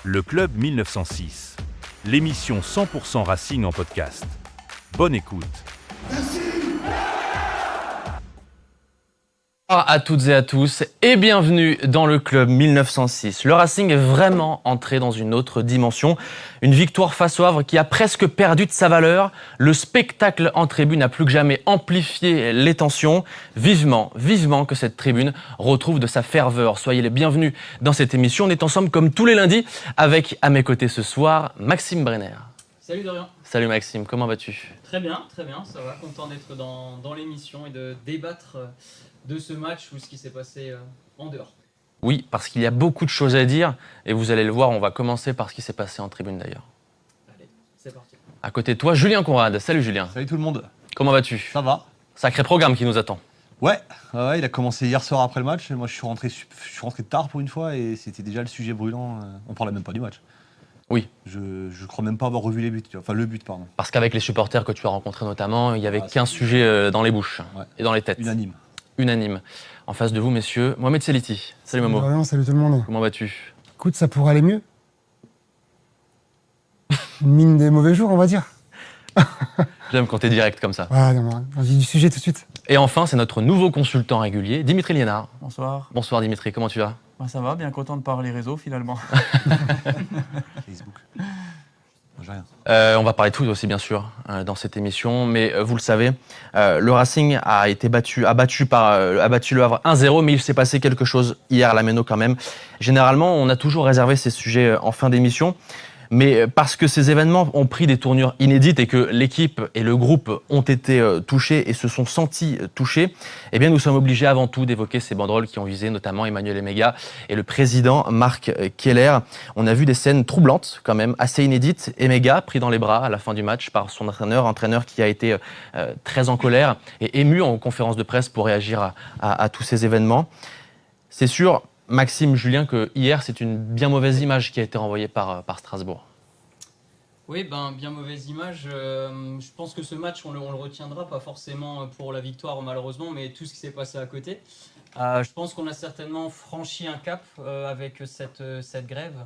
Le Club 1906, l'émission 100% Racing en podcast. Bonne écoute. Bonsoir à toutes et à tous et bienvenue dans le Club 1906. Le Racing est vraiment entré dans une autre dimension. Une victoire face au Havre qui a presque perdu de sa valeur. Le spectacle en tribune a plus que jamais amplifié les tensions. Vivement que cette tribune retrouve de sa ferveur. Soyez les bienvenus dans cette émission. On est ensemble comme tous les lundis avec à mes côtés ce soir Maxime Brenner. Salut Dorian. Salut Maxime, comment vas-tu ? Très bien, ça va. Content d'être dans l'émission et de débattre de ce match ou ce qui s'est passé en dehors. Oui, parce qu'il y a beaucoup de choses à dire et vous allez le voir, on va commencer par ce qui s'est passé en tribune d'ailleurs. Allez, c'est parti. À côté de toi, Julien Conrad. Salut Julien. Salut tout le monde. Comment vas-tu ? Ça va ? Sacré programme qui nous attend. Ouais, il a commencé hier soir après le match. Moi, je suis rentré tard pour une fois et c'était déjà le sujet brûlant. On parlait même pas du match. Oui. Je crois même pas avoir revu les buts. Enfin, le but, pardon. Parce qu'avec les supporters que tu as rencontrés notamment, il y avait qu'un sujet dans les bouches et dans les têtes. Unanime. En face de vous, messieurs, Mohamed Seliti. Salut Momo. Vraiment, salut tout le monde. Comment vas-tu ? Écoute, ça pourrait aller mieux. Mine des mauvais jours, on va dire. J'aime quand t'es direct comme ça. Ouais, non, on dit du sujet tout de suite. Et enfin, c'est notre nouveau consultant régulier, Dimitri Liénard. Bonsoir. Bonsoir Dimitri, comment tu vas ? Ça va, bien content de parler les réseaux finalement. Facebook. J'ai rien. On va parler de foot aussi bien sûr dans cette émission, mais vous le savez, le Racing a battu le Havre 1-0, mais il s'est passé quelque chose hier à la Méno quand même. Généralement, on a toujours réservé ces sujets en fin d'émission, mais parce que ces événements ont pris des tournures inédites et que l'équipe et le groupe ont été touchés et se sont sentis touchés, eh bien nous sommes obligés avant tout d'évoquer ces banderoles qui ont visé notamment Emmanuel Emega et le président Marc Keller. On a vu des scènes troublantes quand même, assez inédites. Emega pris dans les bras à la fin du match par son entraîneur qui a été très en colère et ému en conférence de presse pour réagir à tous ces événements. C'est sûr, Maxime, Julien, que hier, c'est une bien mauvaise image qui a été renvoyée par Strasbourg. Oui, bien mauvaise image. Je pense que ce match, on le retiendra, pas forcément pour la victoire malheureusement, mais tout ce qui s'est passé à côté. Je pense qu'on a certainement franchi un cap avec cette grève.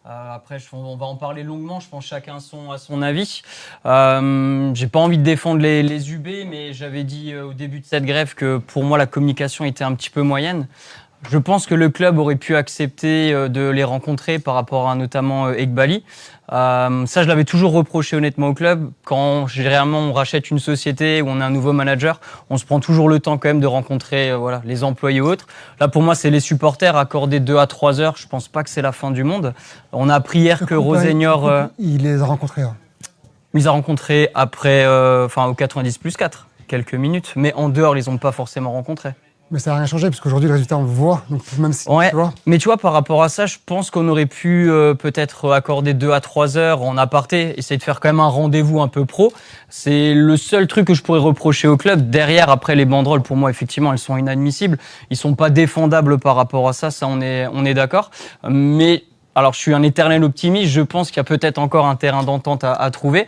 Après, on va en parler longuement, je pense chacun a son avis. J'ai pas envie de défendre les UB, mais j'avais dit au début de cette grève que pour moi, la communication était un petit peu moyenne. Je pense que le club aurait pu accepter de les rencontrer par rapport à notamment Eghbali. Ça, je l'avais toujours reproché honnêtement au club. Quand généralement on rachète une société ou on a un nouveau manager, on se prend toujours le temps quand même de rencontrer les employés ou autres. Là, pour moi, c'est les supporters accordés 2 à 3 heures. Je pense pas que c'est la fin du monde. On a appris hier que Rosénior... Il les a rencontrés. Il les a rencontrés après, au 90+4, quelques minutes. Mais en dehors, ils les ont pas forcément rencontrés. Mais ça n'a rien changé, parce qu'aujourd'hui, le résultat, on le voit. Donc, même si, ouais, tu vois. Mais tu vois, par rapport à ça, je pense qu'on aurait pu peut-être accorder 2 à 3 heures en aparté, essayer de faire quand même un rendez-vous un peu pro. C'est le seul truc que je pourrais reprocher au club. Derrière, après, les banderoles, pour moi, effectivement, elles sont inadmissibles. Ils sont pas défendables par rapport à ça, on est d'accord. Mais, alors, je suis un éternel optimiste. Je pense qu'il y a peut-être encore un terrain d'entente à trouver.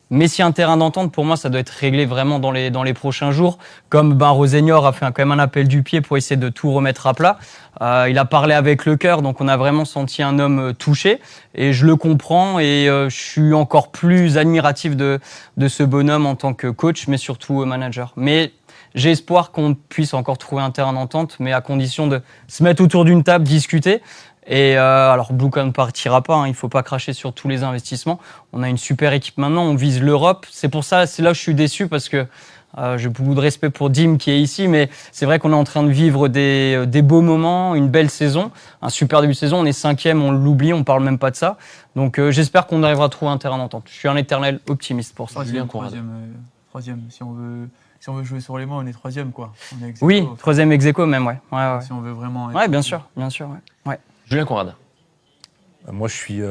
Mais s'il y a un terrain d'entente, pour moi, ça doit être réglé vraiment dans les prochains jours. Comme Rosénior a fait quand même un appel du pied pour essayer de tout remettre à plat. Il a parlé avec le cœur, donc on a vraiment senti un homme touché. Et je le comprends et je suis encore plus admiratif de ce bonhomme en tant que coach, mais surtout manager. Mais j'ai espoir qu'on puisse encore trouver un terrain d'entente, mais à condition de se mettre autour d'une table, discuter. Et alors Blue ne partira pas, il faut pas cracher sur tous les investissements. On a une super équipe maintenant, on vise l'Europe. C'est pour ça, c'est là où je suis déçu parce que j'ai beaucoup de respect pour Dim qui est ici, mais c'est vrai qu'on est en train de vivre des beaux moments, une belle saison, un super début de saison. On est 5e, on l'oublie, on parle même pas de ça. Donc j'espère qu'on arrivera à trouver un terrain d'entente. Je suis un éternel optimiste pour ça. Troisième, si on veut jouer sur les mots, on est 3e quoi. On est oui, 3e ex-aequo même, ouais. Si on veut vraiment. Ouais, bien sûr, ouais. Julien Conrad. Moi, je suis.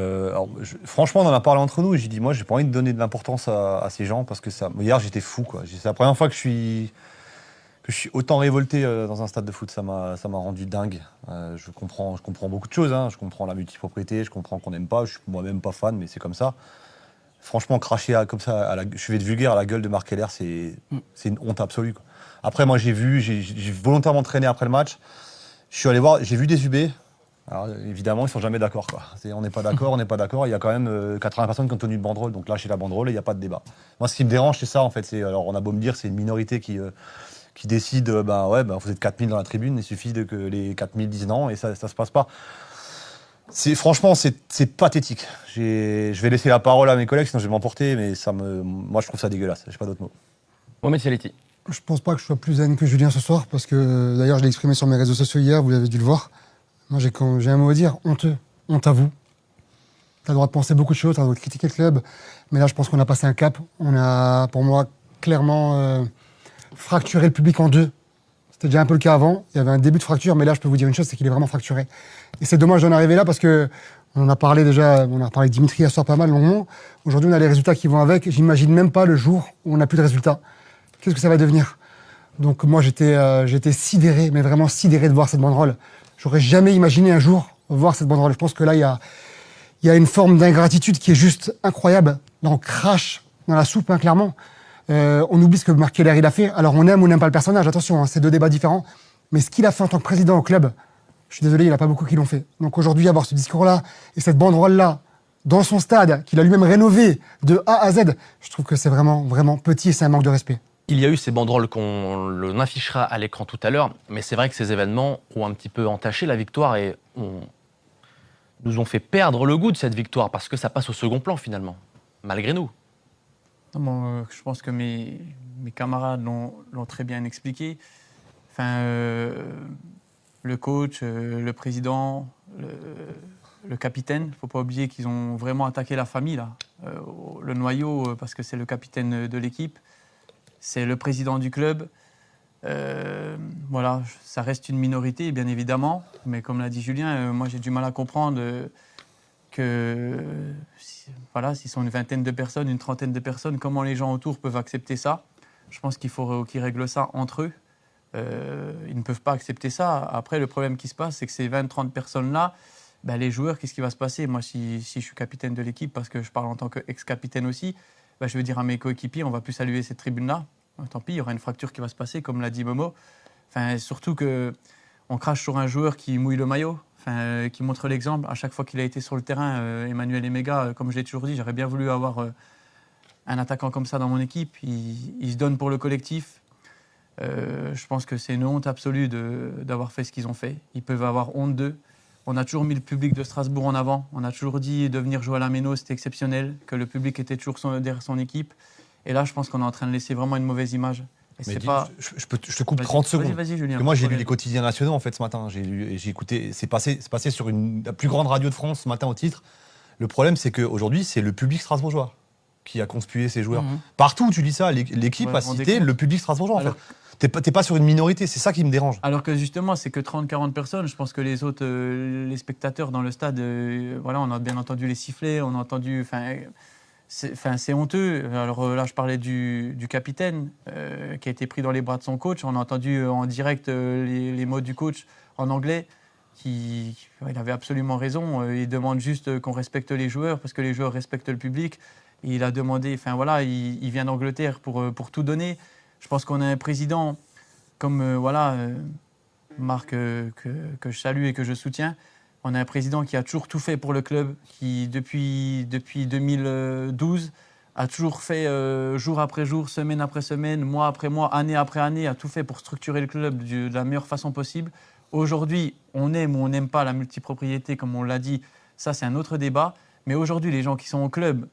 Franchement, on en a parlé entre nous et j'ai dit, moi, j'ai pas envie de donner de l'importance à ces gens parce que ça. Hier, j'étais fou, quoi. C'est la première fois que je suis autant révolté dans un stade de foot. Ça m'a rendu dingue. Je comprends beaucoup de choses. Je comprends la multipropriété, je comprends qu'on n'aime pas. Je suis moi-même pas fan, mais c'est comme ça. Franchement, cracher comme ça, je vais être vulgaire, à la gueule de Marc Keller, c'est une honte absolue, quoi. Après, moi, j'ai volontairement traîné après le match. Je suis allé voir, j'ai vu des UB. Alors, évidemment, ils sont jamais d'accord, quoi. On n'est pas d'accord, on n'est pas d'accord. Il y a quand même 80 personnes qui ont tenu une banderole, donc lâchez la banderole et il n'y a pas de débat. Moi, ce qui me dérange, c'est ça, en fait. Alors, on a beau me dire, c'est une minorité qui décide, vous êtes 4000 dans la tribune, il suffit que les 4000 disent non et ça se passe pas. Franchement, c'est pathétique. Je vais laisser la parole à mes collègues, sinon je vais m'emporter, mais moi, je trouve ça dégueulasse. J'ai pas d'autre mot. Mohamed Seletti. Je pense pas que je sois plus zen que Julien ce soir, parce que d'ailleurs, je l'ai exprimé sur mes réseaux sociaux hier, vous avez dû le voir. Moi, j'ai un mot à dire, honteux. Honte à vous. T'as le droit de penser beaucoup de choses, t'as le droit de critiquer le club, mais là, je pense qu'on a passé un cap. On a, pour moi, clairement fracturé le public en deux. C'était déjà un peu le cas avant. Il y avait un début de fracture, mais là, je peux vous dire une chose, c'est qu'il est vraiment fracturé. Et c'est dommage d'en arriver là parce que on en a parlé déjà, on a parlé de Dimitri hier soir pas mal, longuement. Aujourd'hui, on a les résultats qui vont avec. J'imagine même pas le jour où on n'a plus de résultats. Qu'est-ce que ça va devenir? Donc moi, j'étais sidéré, mais vraiment sidéré de voir cette banderole. J'aurais jamais imaginé un jour voir cette banderole. Je pense que là, il y a une forme d'ingratitude qui est juste incroyable. Là, on crache dans la soupe, hein, clairement. On oublie ce que Marc Keller il a fait. Alors on aime ou n'aime pas le personnage, attention, hein, c'est deux débats différents. Mais ce qu'il a fait en tant que président au club, je suis désolé, il n'y en a pas beaucoup qui l'ont fait. Donc aujourd'hui, avoir ce discours-là et cette banderole-là dans son stade, qu'il a lui-même rénové de A à Z, je trouve que c'est vraiment, vraiment petit et c'est un manque de respect. Il y a eu ces banderoles qu'on affichera à l'écran tout à l'heure, mais c'est vrai que ces événements ont un petit peu entaché la victoire et nous ont fait perdre le goût de cette victoire parce que ça passe au second plan finalement, malgré nous. Je pense que mes camarades l'ont très bien expliqué. Enfin, le coach, le président, le capitaine, il ne faut pas oublier qu'ils ont vraiment attaqué la famille, là. Le noyau, parce que c'est le capitaine de l'équipe, c'est le président du club. Voilà, ça reste une minorité, bien évidemment, mais comme l'a dit Julien, moi j'ai du mal à comprendre que s'ils sont une vingtaine de personnes, une trentaine de personnes, comment les gens autour peuvent accepter ça. Je pense qu'il faut qu'ils règlent ça entre eux. Ils ne peuvent pas accepter ça. Après, le problème qui se passe, c'est que ces 20-30 personnes-là, les joueurs, qu'est-ce qui va se passer? Moi, si je suis capitaine de l'équipe, parce que je parle en tant qu'ex-capitaine aussi, je vais dire à mes coéquipiers, on ne va plus saluer cette tribune-là. Tant pis, il y aura une fracture qui va se passer, comme l'a dit Momo. Enfin, surtout qu'on crache sur un joueur qui mouille le maillot, qui montre l'exemple. À chaque fois qu'il a été sur le terrain, Emmanuel Emega, comme je l'ai toujours dit, j'aurais bien voulu avoir un attaquant comme ça dans mon équipe. Il se donne pour le collectif. Je pense que c'est une honte absolue d'avoir fait ce qu'ils ont fait. Ils peuvent avoir honte d'eux. On a toujours mis le public de Strasbourg en avant. On a toujours dit de venir jouer à la Méno, c'était exceptionnel, que le public était toujours derrière son équipe. Et là, je pense qu'on est en train de laisser vraiment une mauvaise image. Et Mais c'est pas... je te coupe 30 secondes. Vas-y, Julien. Parce que moi, j'ai lu les quotidiens nationaux en fait ce matin. J'ai écouté. C'est passé sur la plus grande radio de France ce matin au titre. Le problème, c'est qu'aujourd'hui, c'est le public strasbourgeois qui a conspué ces joueurs. Partout où tu lis ça, l'équipe a cité le public strasbourgeois. Alors, en fait. T'es pas sur une minorité, c'est ça qui me dérange. Alors que justement, c'est que 30-40 personnes. Je pense que les autres, les spectateurs dans le stade, voilà, on a bien entendu les sifflets, on a entendu. C'est honteux. Alors là, je parlais du capitaine qui a été pris dans les bras de son coach. On a entendu en direct les mots du coach en anglais. Il avait absolument raison. Il demande juste qu'on respecte les joueurs parce que les joueurs respectent le public. Et il a demandé, il vient d'Angleterre pour tout donner. Je pense qu'on a un président comme Marc que je salue et que je soutiens. On a un président qui a toujours tout fait pour le club, qui depuis 2012 a toujours fait jour après jour, semaine après semaine, mois après mois, année après année, a tout fait pour structurer le club de la meilleure façon possible. Aujourd'hui, on aime ou on n'aime pas la multipropriété, comme on l'a dit, ça c'est un autre débat. Mais aujourd'hui, les gens qui sont au club,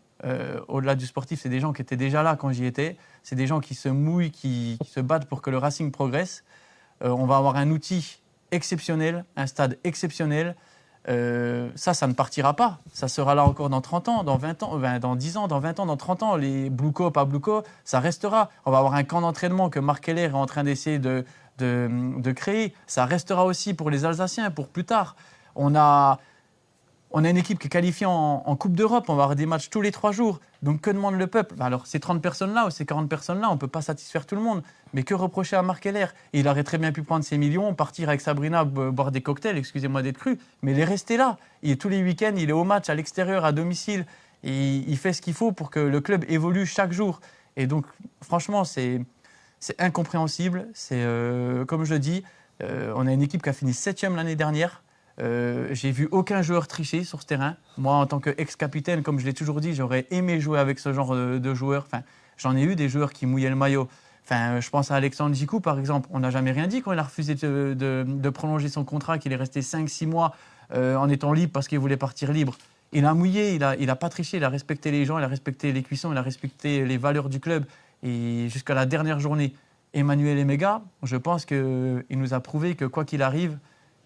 au-delà du sportif, c'est des gens qui étaient déjà là quand j'y étais. C'est des gens qui se mouillent, qui se battent pour que le Racing progresse. On va avoir un outil exceptionnel, un stade exceptionnel. Ça ne partira pas. Ça sera là encore dans 30 ans, dans 20 ans, dans 10 ans, dans 20 ans, dans 30 ans. Les Bluco, pas Bluco, ça restera. On va avoir un camp d'entraînement que Marc Keller est en train d'essayer de créer. Ça restera aussi pour les Alsaciens, pour plus tard. On a une équipe qui est qualifiée en Coupe d'Europe. On va avoir des matchs tous les 3 jours. Donc, que demande le peuple? Alors, ces 30 personnes-là ou ces 40 personnes-là, on ne peut pas satisfaire tout le monde. Mais que reprocher à Marc Keller? Il aurait très bien pu prendre ses millions, partir avec Sabrina, boire des cocktails, excusez-moi d'être cru, mais il est resté là. Tous les week-ends, il est au match, à l'extérieur, à domicile. Et il fait ce qu'il faut pour que le club évolue chaque jour. Et donc, franchement, c'est incompréhensible. Comme je le dis, on a une équipe qui a fini 7e l'année dernière. J'ai vu aucun joueur tricher sur ce terrain. Moi, en tant qu'ex-capitaine, comme je l'ai toujours dit, j'aurais aimé jouer avec ce genre de joueurs. Enfin, j'en ai eu des joueurs qui mouillaient le maillot. Enfin, je pense à Alexandre Djikou, par exemple. On n'a jamais rien dit quand il a refusé de prolonger son contrat, qu'il est resté 5-6 mois en étant libre parce qu'il voulait partir libre. Il a mouillé, il a pas triché, il a respecté les gens, il a respecté les cuissons, il a respecté les valeurs du club. Et jusqu'à la dernière journée, Emmanuel Emega, je pense qu'il nous a prouvé que quoi qu'il arrive,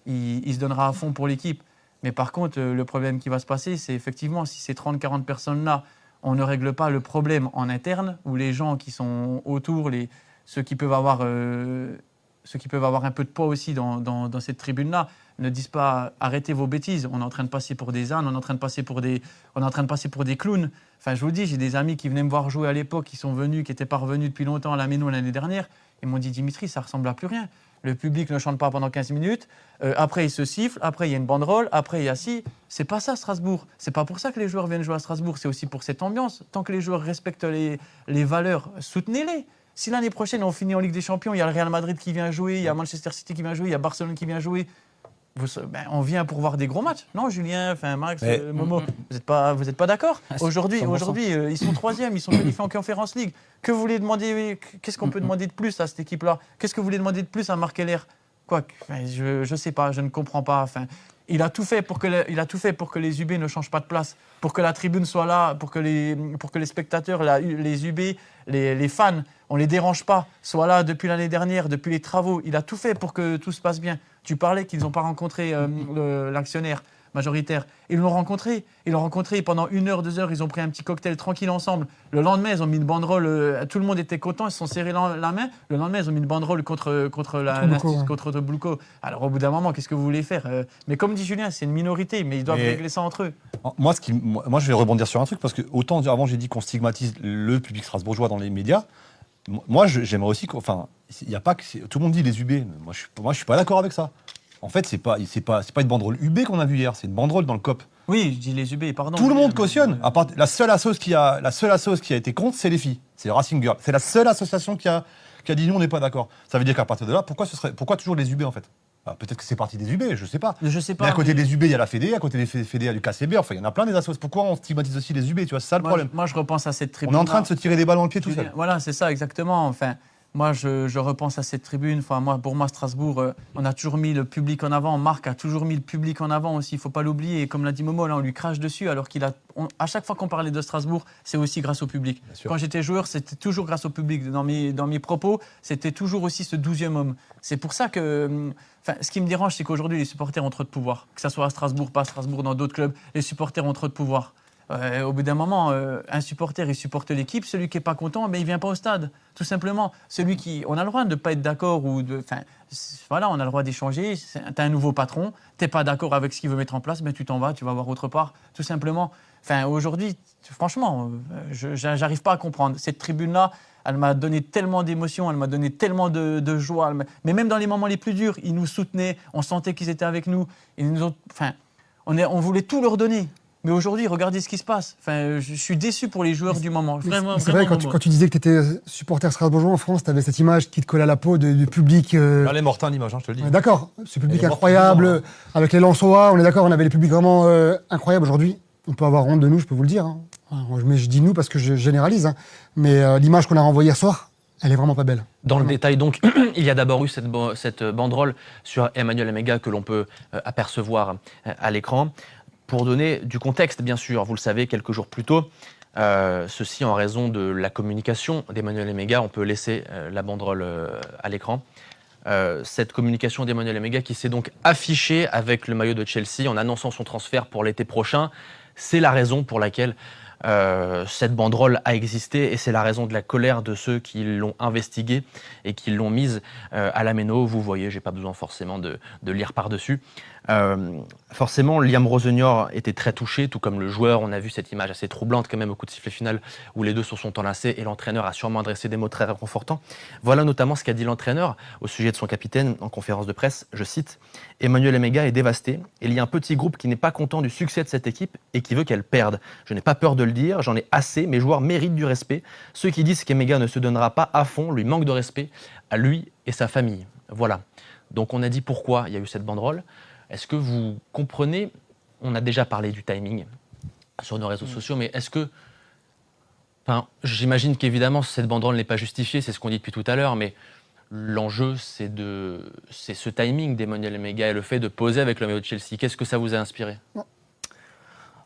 il se donnera à fond pour l'équipe. Mais par contre, le problème qui va se passer, c'est effectivement, si ces 30-40 personnes-là, on ne règle pas le problème en interne, où les gens qui sont autour, ceux qui peuvent avoir un peu de poids aussi dans cette tribune-là, ne disent pas arrêtez vos bêtises, on est en train de passer pour des ânes, on est en train de passer pour des clowns. Enfin, je vous dis, j'ai des amis qui venaient me voir jouer à l'époque, qui sont venus, qui n'étaient pas revenus depuis longtemps à la Méno l'année dernière, ils m'ont dit Dimitri, ça ressemble à plus rien. Le public ne chante pas pendant 15 minutes, après il se siffle, après il y a une banderole, après il y a ci. C'est pas ça Strasbourg. C'est pas pour ça que les joueurs viennent jouer à Strasbourg, c'est aussi pour cette ambiance. Tant que les joueurs respectent les valeurs, soutenez-les. Si l'année prochaine on finit en Ligue des Champions, il y a le Real Madrid qui vient jouer, il y a Manchester City qui vient jouer, il y a Barcelone qui vient jouer, on vient pour voir des gros matchs. Non, Julien, Max, Momo, vous n'êtes pas d'accord? Aujourd'hui, ils sont 3e, ils sont qualifiés en Conference League. Que vous voulez demander? Qu'est-ce qu'on peut demander de plus à cette équipe-là? Qu'est-ce que vous voulez demander de plus à Marc Heller? Je sais pas, je ne comprends pas. Il a tout fait pour que les UB ne changent pas de place, pour que la tribune soit là, pour que les spectateurs, les UB, les fans, on les dérange pas, soient là depuis l'année dernière, depuis les travaux. Il a tout fait pour que tout se passe bien. Tu parlais qu'ils n'ont pas rencontré l'actionnaire majoritaire. Ils l'ont rencontré. Pendant 1 heure, 2 heures, ils ont pris un petit cocktail tranquille ensemble. Le lendemain, ils ont mis une banderole. Tout le monde était content. Ils se sont serrés la main. Le lendemain, ils ont mis une banderole contre Bluco. Alors, au bout d'un moment, qu'est-ce que vous voulez faire? Mais comme dit Julien, c'est une minorité, mais ils doivent régler ça entre eux. Moi, je vais rebondir sur un truc, parce que autant avant, j'ai dit qu'on stigmatise le public strasbourgeois dans les médias. Moi, j'aimerais aussi il y a pas que tout le monde dit les UB. Moi, je suis pas d'accord avec ça. En fait, c'est pas une banderole UB qu'on a vue hier, c'est une banderole dans le COP. Oui, je dis les UB, pardon. Tout le monde cautionne. À part, la seule assoce qui a été contre, c'est les filles. C'est Racing Girl. C'est la seule association qui a dit nous, on n'est pas d'accord. Ça veut dire qu'à partir de là, pourquoi toujours les UB en fait? Peut-être que c'est parti des UB, je sais pas. Mais à côté des UB, il y a la Fédé, à côté des Fédé, il y a du KCB. Enfin, il y en a plein des associations. Pourquoi on stigmatise aussi les UB? Tu vois, c'est ça le problème. Moi, je repense à cette tribune. On est en train de se tirer des balles dans le pied tout seul. Voilà, c'est ça, exactement. Moi, je repense à cette tribune. Pour moi, Strasbourg, on a toujours mis le public en avant. Marc a toujours mis le public en avant aussi. Il ne faut pas l'oublier. Et comme l'a dit Momo, là, on lui crache dessus. Alors à chaque fois qu'on parlait de Strasbourg, c'est aussi grâce au public. Quand j'étais joueur, c'était toujours grâce au public. Dans mes propos, c'était toujours aussi ce 12e homme. C'est pour ça que... ce qui me dérange, c'est qu'aujourd'hui, les supporters ont trop de pouvoir. Que ce soit à Strasbourg, pas à Strasbourg, dans d'autres clubs, les supporters ont trop de pouvoir. Au bout d'un moment, un supporter, il supporte l'équipe. Celui qui n'est pas content, il ne vient pas au stade, tout simplement. On a le droit de ne pas être d'accord. On a le droit d'échanger. Tu as un nouveau patron, tu n'es pas d'accord avec ce qu'il veut mettre en place, tu t'en vas, tu vas voir autre part, tout simplement. Aujourd'hui, franchement, je n'arrive pas à comprendre. Cette tribune-là, elle m'a donné tellement d'émotions, elle m'a donné tellement de joie. Mais même dans les moments les plus durs, ils nous soutenaient, on sentait qu'ils étaient avec nous. On voulait tout leur donner. Mais aujourd'hui, regardez ce qui se passe. Je suis déçu pour les joueurs du moment. C'est vrai, quand tu disais que tu étais supporter strasbourgeois en France, tu avais cette image qui te collait à la peau du public. Elle est morte, l'image, je te le dis. D'accord, ce public incroyable, avec les Lensois, on est d'accord, on avait les publics vraiment incroyables. Aujourd'hui, on peut avoir honte de nous, je peux vous le dire. Mais je dis nous parce que je généralise. Mais l'image qu'on a renvoyée hier soir, elle est vraiment pas belle. Dans le détail, donc, il y a d'abord eu cette banderole sur Emmanuel Emega que l'on peut apercevoir à l'écran. Pour donner du contexte, bien sûr, vous le savez, quelques jours plus tôt, ceci en raison de la communication d'Emmanuel Emega, on peut laisser la banderole à l'écran. Cette communication d'Emmanuel Emega qui s'est donc affichée avec le maillot de Chelsea en annonçant son transfert pour l'été prochain, c'est la raison pour laquelle cette banderole a existé et c'est la raison de la colère de ceux qui l'ont investiguée et qui l'ont mise à la Méno. Vous voyez, j'ai pas besoin forcément de lire par-dessus. Forcément, Liam Rosenior était très touché, tout comme le joueur. On a vu cette image assez troublante quand même au coup de sifflet final où les deux se sont enlacés et l'entraîneur a sûrement adressé des mots très réconfortants. Voilà notamment ce qu'a dit l'entraîneur au sujet de son capitaine en conférence de presse. Je cite: « Emmanuel Emega est dévasté. Il y a un petit groupe qui n'est pas content du succès de cette équipe et qui veut qu'elle perde. Je n'ai pas peur de le dire, j'en ai assez. Mes joueurs méritent du respect. Ceux qui disent qu'Emega ne se donnera pas à fond lui manquent de respect à lui et sa famille. » Voilà. Donc on a dit pourquoi il y a eu cette banderole. Est-ce que vous comprenez, on a déjà parlé du timing sur nos réseaux sociaux, mais est-ce que, j'imagine qu'évidemment cette banderole n'est pas justifiée, c'est ce qu'on dit depuis tout à l'heure, mais l'enjeu c'est ce timing d'Emmanuel Mega et le fait de poser avec le maillot de Chelsea. Qu'est-ce que ça vous a inspiré ?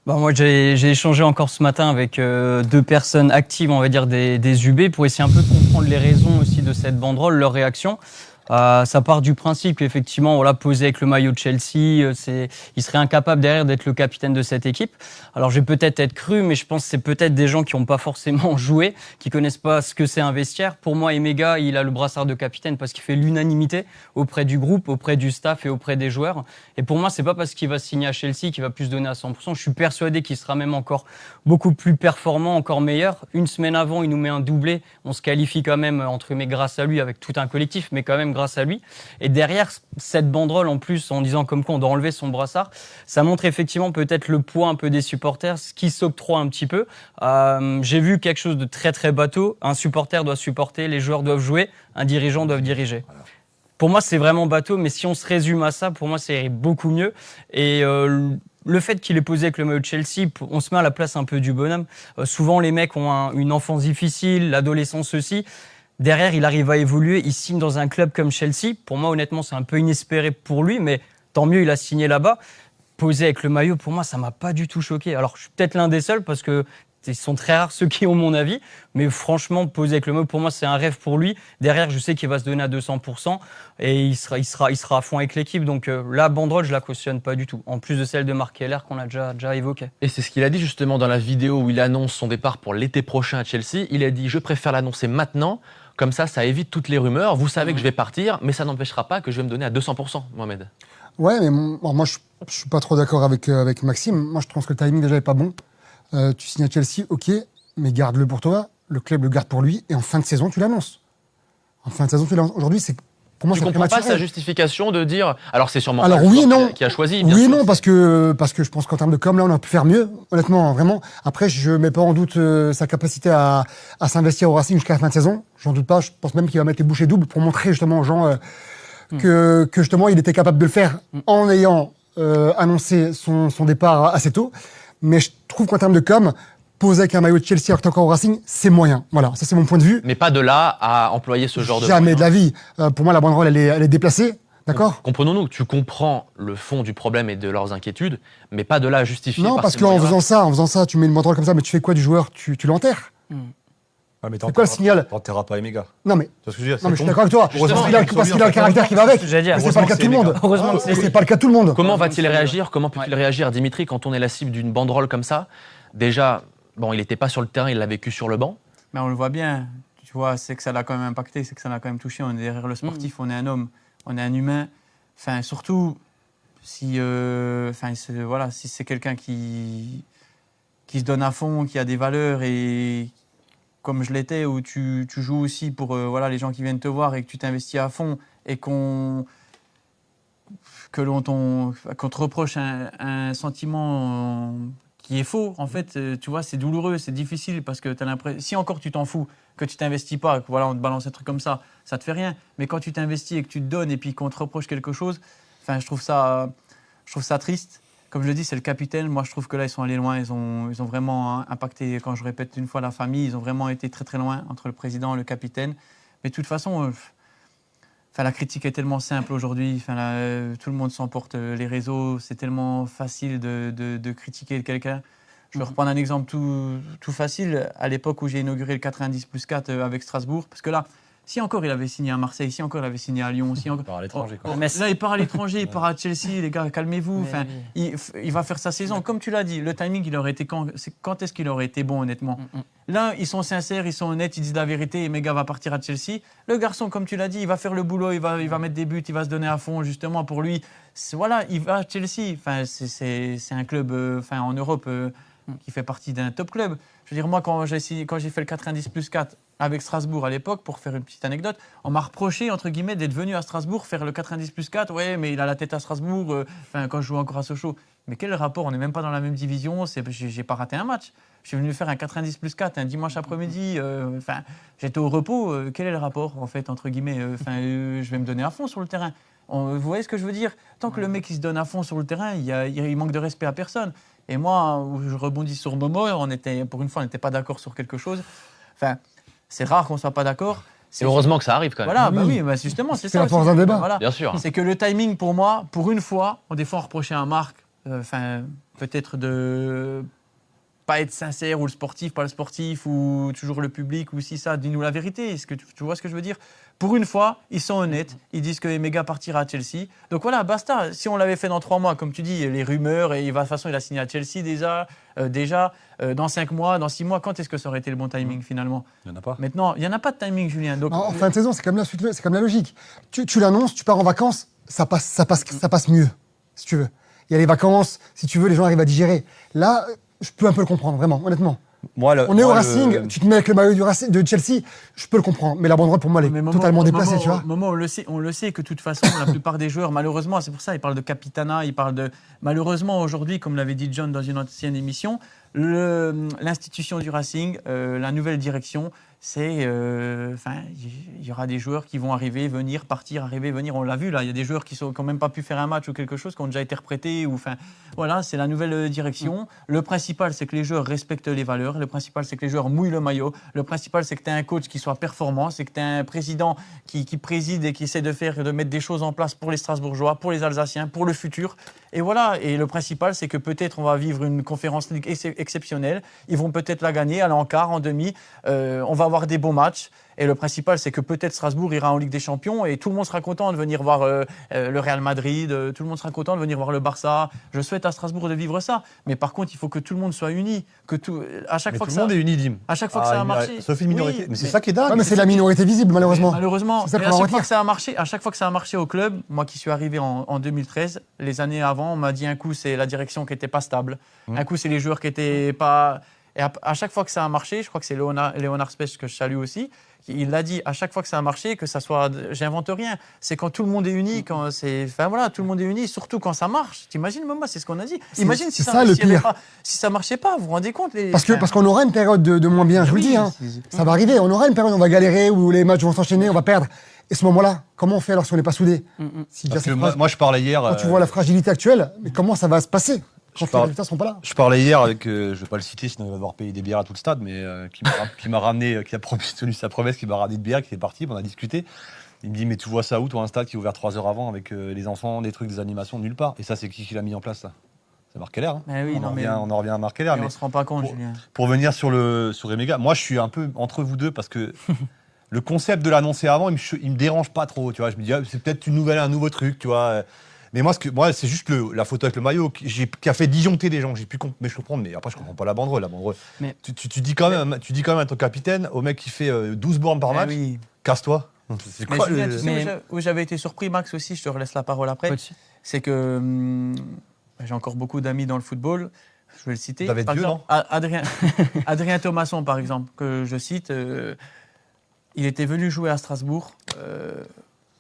Moi, j'ai échangé encore ce matin avec 2 personnes actives, on va dire des UB, pour essayer un peu de comprendre les raisons aussi de cette banderole, leur réaction. Ça part du principe qu'effectivement, voilà, poser avec le maillot de Chelsea, il serait incapable derrière d'être le capitaine de cette équipe. Alors, je vais peut-être être cru, mais je pense que c'est peut-être des gens qui n'ont pas forcément joué, qui connaissent pas ce que c'est un vestiaire. Pour moi, Emega, il a le brassard de capitaine parce qu'il fait l'unanimité auprès du groupe, auprès du staff et auprès des joueurs. Et pour moi, c'est pas parce qu'il va signer à Chelsea qu'il va plus donner à 100%. Je suis persuadé qu'il sera même encore beaucoup plus performant, encore meilleur. Une semaine avant, il nous met un doublé. On se qualifie quand même, entre guillemets, grâce à lui, avec tout un collectif, mais quand même grâce à lui. Et derrière cette banderole, en plus, en disant comme quoi on doit enlever son brassard, ça montre effectivement peut-être le poids un peu des supporters, ce qui s'octroie un petit peu. J'ai vu quelque chose de très très bateau. Un supporter doit supporter, les joueurs doivent jouer, un dirigeant doit diriger. Voilà. Pour moi, c'est vraiment bateau, mais si on se résume à ça, pour moi, c'est beaucoup mieux. Et le fait qu'il ait posé avec le maillot de Chelsea, on se met à la place un peu du bonhomme. Souvent, les mecs ont une enfance difficile, l'adolescence aussi. Derrière, il arrive à évoluer, il signe dans un club comme Chelsea. Pour moi, honnêtement, c'est un peu inespéré pour lui, mais tant mieux, il a signé là-bas. Poser avec le maillot, pour moi, ça m'a pas du tout choqué. Alors, je suis peut-être l'un des seuls parce que ils sont très rares ceux qui ont mon avis, mais franchement, poser avec le maillot, pour moi, c'est un rêve pour lui. Derrière, je sais qu'il va se donner à 200% et il sera à fond avec l'équipe. Donc, la banderole, je la cautionne pas du tout. En plus de celle de Marc Keller qu'on a déjà évoquée. Et c'est ce qu'il a dit justement dans la vidéo où il annonce son départ pour l'été prochain à Chelsea. Il a dit « Je préfère l'annoncer maintenant ». Comme ça évite toutes les rumeurs. Vous savez que je vais partir, mais ça n'empêchera pas que je vais me donner à 200%, Mohamed. Ouais, mais moi, je suis pas trop d'accord avec Maxime. Moi, je pense que le timing déjà est pas bon. Tu signes à Chelsea, ok, mais garde-le pour toi. Le club le garde pour lui. Et en fin de saison, tu l'annonces. Aujourd'hui, pour moi, tu comprends pas sa justification de dire. Alors, c'est sûrement qui a choisi. Oui et non, parce que je pense qu'en termes de com, là, on a pu faire mieux. Honnêtement, vraiment. Après, je mets pas en doute sa capacité à s'investir au Racing jusqu'à la fin de saison. J'en doute pas. Je pense même qu'il va mettre les bouchées doubles pour montrer justement aux gens que justement, il était capable de le faire en ayant annoncé son départ assez tôt. Mais je trouve qu'en termes de com, poser avec un maillot de Chelsea alors que t'es encore au Racing, c'est moyen. Voilà, ça c'est mon point de vue. Mais pas de là à employer ce genre de... Jamais de la vie. Pour moi, la banderole, elle est déplacée. D'accord ? Comprenons-nous, tu comprends le fond du problème et de leurs inquiétudes, mais pas de là à justifier. Non, parce qu'en faisant ça, tu mets une banderole comme ça, mais tu fais quoi du joueur ? Tu l'enterres. Ah, mais c'est quoi le signal ? T'enterras pas Emega. Non, mais. Tu vois ce que je veux dire ? Non, mais je suis d'accord avec toi. Parce qu'il a le caractère qui va avec. Mais c'est pas le cas de tout le monde. Heureusement que c'est pas le cas de tout le monde. Comment va-t-il réagir ? Comment peut-il réagir, Dimitri, quand on est la cible d'une banderole comme ça ? Déjà, bon, il n'était pas sur le terrain, il l'a vécu sur le banc. Mais on le voit bien. Tu vois, c'est que ça l'a quand même impacté, c'est que ça l'a quand même touché. On est derrière le sportif, on est un homme, on est un humain. Enfin, surtout si c'est quelqu'un qui se donne à fond, qui a des valeurs et comme je l'étais, où tu joues aussi pour les gens qui viennent te voir et que tu t'investis à fond et qu'on te reproche un sentiment qui est faux. En fait, tu vois, c'est douloureux, c'est difficile parce que tu as l'impression... Si encore tu t'en fous, que tu t'investis pas, que on te balance un truc comme ça te fait rien. Mais quand tu t'investis et que tu te donnes et puis qu'on te reproche quelque chose, je trouve ça triste. Comme je le dis, c'est le capitaine. Moi, je trouve que là, ils sont allés loin. Ils ont vraiment impacté, quand je répète une fois, la famille. Ils ont vraiment été très, très loin entre le président et le capitaine. Mais de toute façon, la critique est tellement simple aujourd'hui. Tout le monde s'emporte les réseaux. C'est tellement facile de critiquer quelqu'un. Je vais reprendre un exemple tout facile. À l'époque où j'ai inauguré le 90+4 avec Strasbourg, parce que là, si encore il avait signé à Marseille, si encore il avait signé à Lyon, si encore... Il part à l'étranger. Là, il part à l'étranger, il part à Chelsea, les gars, calmez-vous. Il va faire sa saison. Comme tu l'as dit, le timing, il aurait été quand est-ce qu'il aurait été bon, honnêtement ? Là, ils sont sincères, ils sont honnêtes, ils disent la vérité et Mega va partir à Chelsea. Le garçon, comme tu l'as dit, il va faire le boulot, il va mettre des buts, il va se donner à fond, justement, pour lui. Il va à Chelsea. C'est un club en Europe qui fait partie d'un top club. Je veux dire, moi, quand j'ai fait le 90+4 avec Strasbourg à l'époque, pour faire une petite anecdote, on m'a reproché, entre guillemets, d'être venu à Strasbourg faire le 90+4. Ouais, mais il a la tête à Strasbourg, quand je joue encore à Sochaux. Mais quel rapport ? On n'est même pas dans la même division, j'ai pas raté un match. Je suis venu faire un 90+4 un dimanche après-midi, j'étais au repos. Quel est le rapport, en fait, entre guillemets je vais me donner à fond sur le terrain. Vous voyez ce que je veux dire? Tant que le mec il se donne à fond sur le terrain, il manque de respect à personne. Et moi, où je rebondis sur Momo, pour une fois, on n'était pas d'accord sur quelque chose. Enfin, c'est rare qu'on ne soit pas d'accord. C'est heureusement que ça arrive quand même. Voilà, Oui. bah justement, c'est C'est ça. la force aussi. d'un débat. Voilà. Bien sûr. C'est que le timing, pour moi, pour une fois, des fois on reprochait à Marc, peut-être de pas être sincère, ou le sportif, pas le sportif, ou toujours le public, ou si ça, dis-nous la vérité. Est-ce que tu vois ce que je veux dire? Pour une fois, ils sont honnêtes, ils disent que Emega partira à Chelsea. Donc voilà, basta. Si on l'avait fait dans 3 mois, comme tu dis, les rumeurs, et de toute façon, il a signé à Chelsea déjà, dans 5 mois, dans 6 mois, quand est-ce que ça aurait été le bon timing finalement? Il n'y en a pas. Maintenant, il n'y en a pas de timing, Julien. Donc, En fin de saison, c'est comme la logique. Tu l'annonces, tu pars en vacances, ça passe mieux, si tu veux. Il y a les vacances, si tu veux, les gens arrivent à digérer. Là, je peux un peu le comprendre, vraiment, honnêtement. On est au Racing, tu te mets avec le maillot de Chelsea, je peux le comprendre. Mais la banderole, pour moi, elle est totalement déplacée, tu vois. On le sait que de toute façon, la plupart des joueurs, malheureusement, c'est pour ça, ils parlent de capitana, ils parlent de... Malheureusement, aujourd'hui, comme l'avait dit John dans une ancienne émission, l'institution du Racing, la nouvelle direction, c'est... il y aura des joueurs qui vont arriver, venir, partir, arriver, venir. On l'a vu, là, il y a des joueurs qui n'ont même pas pu faire un match ou quelque chose, qui ont déjà été reprêtés. Voilà, c'est la nouvelle direction. Le principal, c'est que les joueurs respectent les valeurs. Le principal, c'est que les joueurs mouillent le maillot. Le principal, c'est que tu as un coach qui soit performant. C'est que tu as un président qui préside et qui essaie de mettre des choses en place pour les Strasbourgeois, pour les Alsaciens, pour le futur. Et voilà. Et le principal, c'est que peut-être on va vivre une conférence Ligue exceptionnelle. Ils vont peut-être la gagner, aller en quart, en demi. On va avoir des beaux matchs. Et le principal, c'est que peut-être Strasbourg ira en Ligue des Champions et tout le monde sera content de venir voir le Real Madrid, tout le monde sera content de venir voir le Barça. Je souhaite à Strasbourg de vivre ça. Mais par contre, il faut que tout le monde soit uni. À chaque fois tout que le monde est uni, Dim. À chaque fois que ça a marché. Sauf une minorité. Oui, mais c'est ça qui est dingue. Ouais, mais c'est la minorité visible, malheureusement. Malheureusement, C'est ça mais qu'on à va chaque fois retenir. que ça a marché, à chaque fois que ça a marché au club, moi qui suis arrivé en 2013, les années avant, on m'a dit un coup c'est la direction qui n'était pas stable, un coup c'est les joueurs qui n'étaient pas... Et à chaque fois que ça a marché, je crois que c'est Léonard Spech que je salue aussi, il l'a dit, à chaque fois que ça a marché, que ça soit... J'invente rien, c'est quand tout le monde est uni, quand c'est... Enfin voilà, tout le monde est uni, surtout quand ça marche. T'imagines, Mama, c'est ce qu'on a dit. Imagine si c'est ça, le pire. Si ça marchait pas, vous vous rendez compte Parce qu'on aura une période de moins bien, je vous le dis. Hein. Ça va arriver, on aura une période où on va galérer, où les matchs vont s'enchaîner, on va perdre. Et ce moment-là, comment on fait alors si on n'est pas soudés? Parce que moi, je parlais hier. Quand tu vois la fragilité actuelle, mais comment ça va se passer quand les résultats ne seront pas là? Je parlais hier avec, je ne vais pas le citer, sinon il va devoir payer des bières à tout le stade, mais qui m'a ramené, qui a tenu sa promesse, qui m'a ramené de bière, qui est parti, on a discuté. Il me dit, mais tu vois ça où, toi, un stade qui est ouvert 3 heures avant avec les enfants, des trucs, des animations, nulle part. Et ça, c'est qui l'a mis en place, ça? C'est Marc Keller. Hein. Oui, on en revient à Marc Keller. Mais on ne se rend pas compte, Julien. Pour venir sur Emega, moi, je suis un peu entre vous deux parce que le concept de l'annoncer avant, il me dérange pas trop. Tu vois, je me dis, c'est peut-être un nouveau truc, tu vois. Mais moi, c'est juste la photo avec le maillot qui a fait disjoncter des gens. Mais je comprends, mais après, je comprends pas la banderole. Mais- Tu dis quand même à ton capitaine, au mec qui fait 12 bornes par match, Oui. casse-toi. C'est Mais quoi Julien, le- tu sais où j'avais été surpris, Max aussi, je te relaisse la parole après, c'est que j'ai encore beaucoup d'amis dans le football, je vais le citer. David Par Dieu, exemple, Adrien Thomasson, par exemple, que je cite, il était venu jouer à Strasbourg.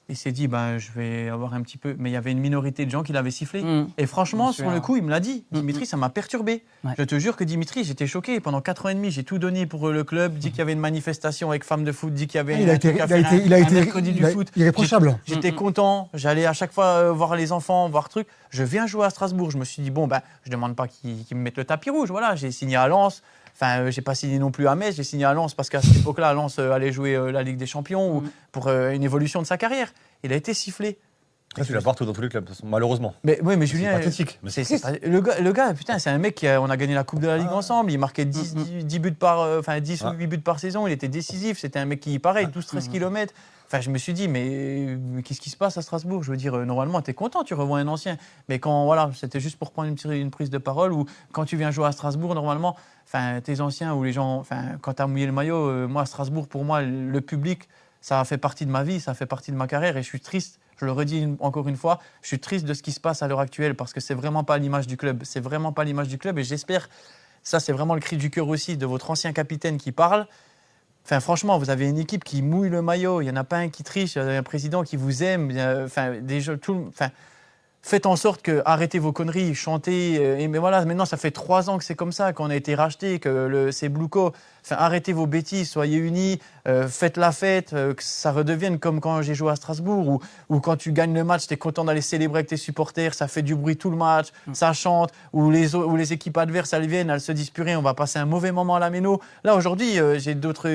Il s'est dit, je vais avoir un petit peu... Mais il y avait une minorité de gens qui l'avaient sifflé. Et franchement, sur le coup, il me l'a dit. Dimitri, ça m'a perturbé. Ouais. Je te jure que Dimitri, j'étais choqué. Pendant 4 ans et demi, j'ai tout donné pour le club. Dit qu'il y avait une manifestation avec femmes de foot. Dit qu'il y avait Il a été mercredi du foot. irréprochable. J'étais content. J'allais à chaque fois voir les enfants, voir truc. Je viens jouer à Strasbourg. Je me suis dit, je demande pas qu'ils me mettent le tapis rouge. Voilà, j'ai signé à Lens. Enfin, j'ai pas signé non plus à Metz, j'ai signé à Lens parce qu'à cette époque-là, Lens allait jouer la Ligue des Champions ou pour une évolution de sa carrière. Il a été sifflé. Ça, tu l'as partout dans tous les clubs, de toute façon, malheureusement. Mais C'est Julien, pathétique. Mais c'est triste. le gars, putain, c'est un mec on a gagné la Coupe de la Ligue ensemble. Il marquait 10 buts 10 ou 8 buts par saison. Il était décisif. C'était un mec qui, pareil, 12-13 km. Enfin, je me suis dit, mais qu'est-ce qui se passe à Strasbourg? Je veux dire, normalement, tu es content, tu revois un ancien. Mais quand, voilà, c'était juste pour prendre une prise de parole, ou quand tu viens jouer à Strasbourg, normalement, tes anciens ou les gens, quand tu as mouillé le maillot, moi, à Strasbourg, pour moi, le public, ça a fait partie de ma vie, ça fait partie de ma carrière, et je suis triste. Je le redis encore une fois, je suis triste de ce qui se passe à l'heure actuelle, parce que c'est vraiment pas l'image du club. C'est vraiment pas l'image du club, et j'espère, ça, c'est vraiment le cri du cœur aussi de votre ancien capitaine qui parle. Enfin, franchement, vous avez une équipe qui mouille le maillot. Il n'y en a pas un qui triche. Il y a un président qui vous aime. faites en sorte que arrêtez vos conneries, chantez. Mais voilà, maintenant ça fait 3 ans que c'est comme ça, qu'on a été racheté, que c'est Blueco. Enfin, arrêtez vos bêtises, soyez unis, faites la fête, que ça redevienne comme quand j'ai joué à Strasbourg, ou quand tu gagnes le match, tu es content d'aller célébrer avec tes supporters, ça fait du bruit tout le match, ça chante, ou les équipes adverses, elles viennent, elles se disent purée, on va passer un mauvais moment à la Méno. Là, aujourd'hui, j'ai d'autres,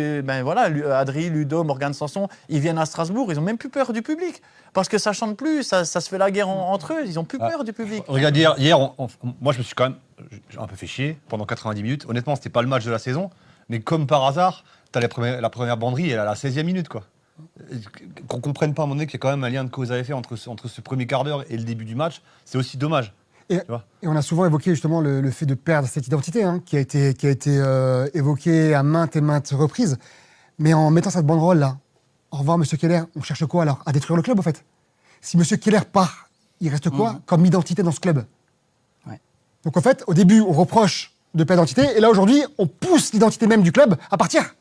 Adri, Ludo, Morgane Sanson, ils viennent à Strasbourg, ils ont même plus peur du public, parce que ça chante plus, ça se fait la guerre entre eux, ils ont plus peur du public. Regarde, hier moi je me suis quand même un peu fait chier pendant 90 minutes. Honnêtement, c'était pas le match de la saison, mais comme par hasard, t'as la première banderie, elle est à la 16e minute, quoi. Qu'on comprenne pas à un moment donné qu'il y a quand même un lien de cause à effet entre ce premier quart d'heure et le début du match, c'est aussi dommage. Et on a souvent évoqué justement le fait de perdre cette identité, hein, qui a été évoqué à maintes et maintes reprises. Mais en mettant cette banderole là, au revoir Monsieur Keller, on cherche quoi alors? À détruire le club, en fait. Si Monsieur Keller part, il reste quoi comme identité dans ce club? Ouais. Donc en fait, au début, on reproche de perdre d'identité, et là aujourd'hui, on pousse l'identité même du club à partir.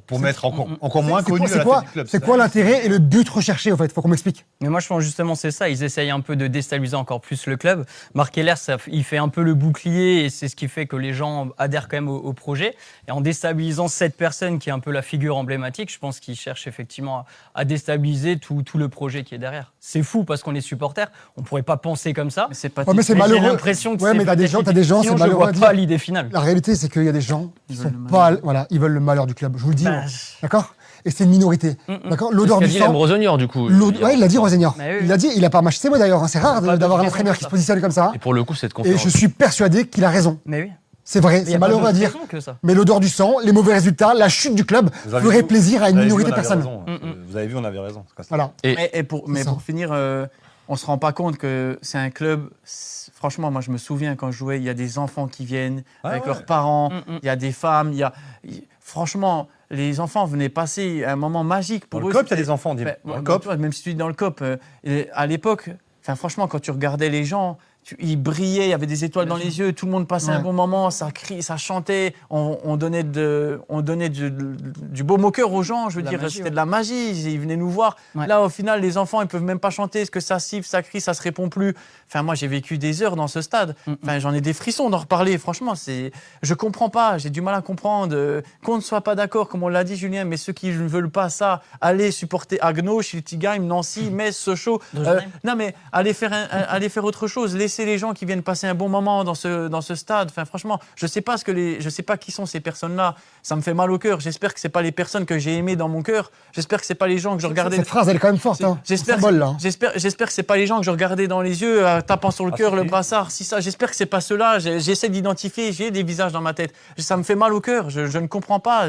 Pour mettre encore moins connu à la tête du club. C'est quoi l'intérêt et le but recherché, en fait? Faut qu'on m'explique. Mais moi, je pense justement, c'est ça. Ils essayent un peu de déstabiliser encore plus le club. Marc Keller, il fait un peu le bouclier et c'est ce qui fait que les gens adhèrent quand même au projet. Et en déstabilisant cette personne qui est un peu la figure emblématique, je pense qu'il cherche effectivement à déstabiliser tout le projet qui est derrière. C'est fou parce qu'on est supporters. On pourrait pas penser comme ça. Mais c'est pas Ouais, mais c'est Mais malheureux. j'ai l'impression que Ouais, mais t'as des gens, sinon, c'est je malheureux à vois dire. pas l'idée finale. La réalité, c'est qu'il y a des gens qui Ils sont veulent le pas, voilà, ils veulent le malheur du club. Je vous le dis, Bah, d'accord? Et c'est une minorité, d'accord? L'odeur C'est du ce qu'a dit sang. Rosenior, du coup. Ouais, il l'a dit, Rosenior. Mais oui. Il l'a dit, il a pas mâché ses mots d'ailleurs, hein. C'est rare Pas de d'avoir un raison entraîneur pour qui se ça. positionne comme ça. Et pour le coup, cette Et conférence. je suis persuadé qu'il a raison. Mais oui. C'est vrai, Il y c'est a pas malheureux à d'autre dire. raison que ça. Mais l'odeur du sang, les mauvais résultats, la chute du club Vous avez ferait vu, plaisir à une vous avez vu, minorité de on avait personnes. raison. Vous avez vu, on avait raison. Voilà. Et Mais ça. pour finir, on se rend pas compte que c'est un club. Franchement, moi, je me souviens quand je jouais, il y a des enfants qui viennent avec leurs parents, il y a des femmes, franchement, les enfants venaient passer un moment magique pour Dans eux. le COP, il y a c'était- des enfants, dis. Ben, Dans le ben, COP. tu vois, même si tu es dans le COP, à l'époque, franchement, quand tu regardais les gens, ils brillaient, il y avait des étoiles dans les yeux, tout le monde passait un Ouais. bon moment, ça criait, ça chantait, on donnait du baume au cœur aux gens, je veux De la dire, magie, c'était ouais. de la magie, ils venaient nous voir. Ouais. Là, au final, les enfants, ils peuvent même pas chanter, ce que ça siffle, ça crie, ça se répond plus. Enfin, moi, j'ai vécu des heures dans ce stade. Enfin, j'en ai des frissons d'en reparler. Franchement, je comprends pas, j'ai du mal à comprendre. Qu'on ne soit pas d'accord, comme on l'a dit, Julien, mais ceux qui ne veulent pas ça, allez supporter Agno, Schiltigheim, Nancy, Metz, Sochaux. Drusenheim. Non, mais allez faire autre chose. Laissez les gens qui viennent passer un bon moment dans ce stade. Enfin, franchement, je sais pas qui sont ces personnes-là. Ça me fait mal au cœur. J'espère que c'est pas les personnes que j'ai aimées dans mon cœur. J'espère que c'est pas les gens que je regardais. Cette phrase, elle est quand même forte, hein. J'espère Symbole, là. j'espère que c'est pas les gens que je regardais dans les yeux, tapant sur le cœur, si, le si. brassard, si ça. J'espère que c'est pas ceux-là. J'essaie d'identifier. J'ai des visages dans ma tête. Ça me fait mal au cœur. Je ne comprends pas.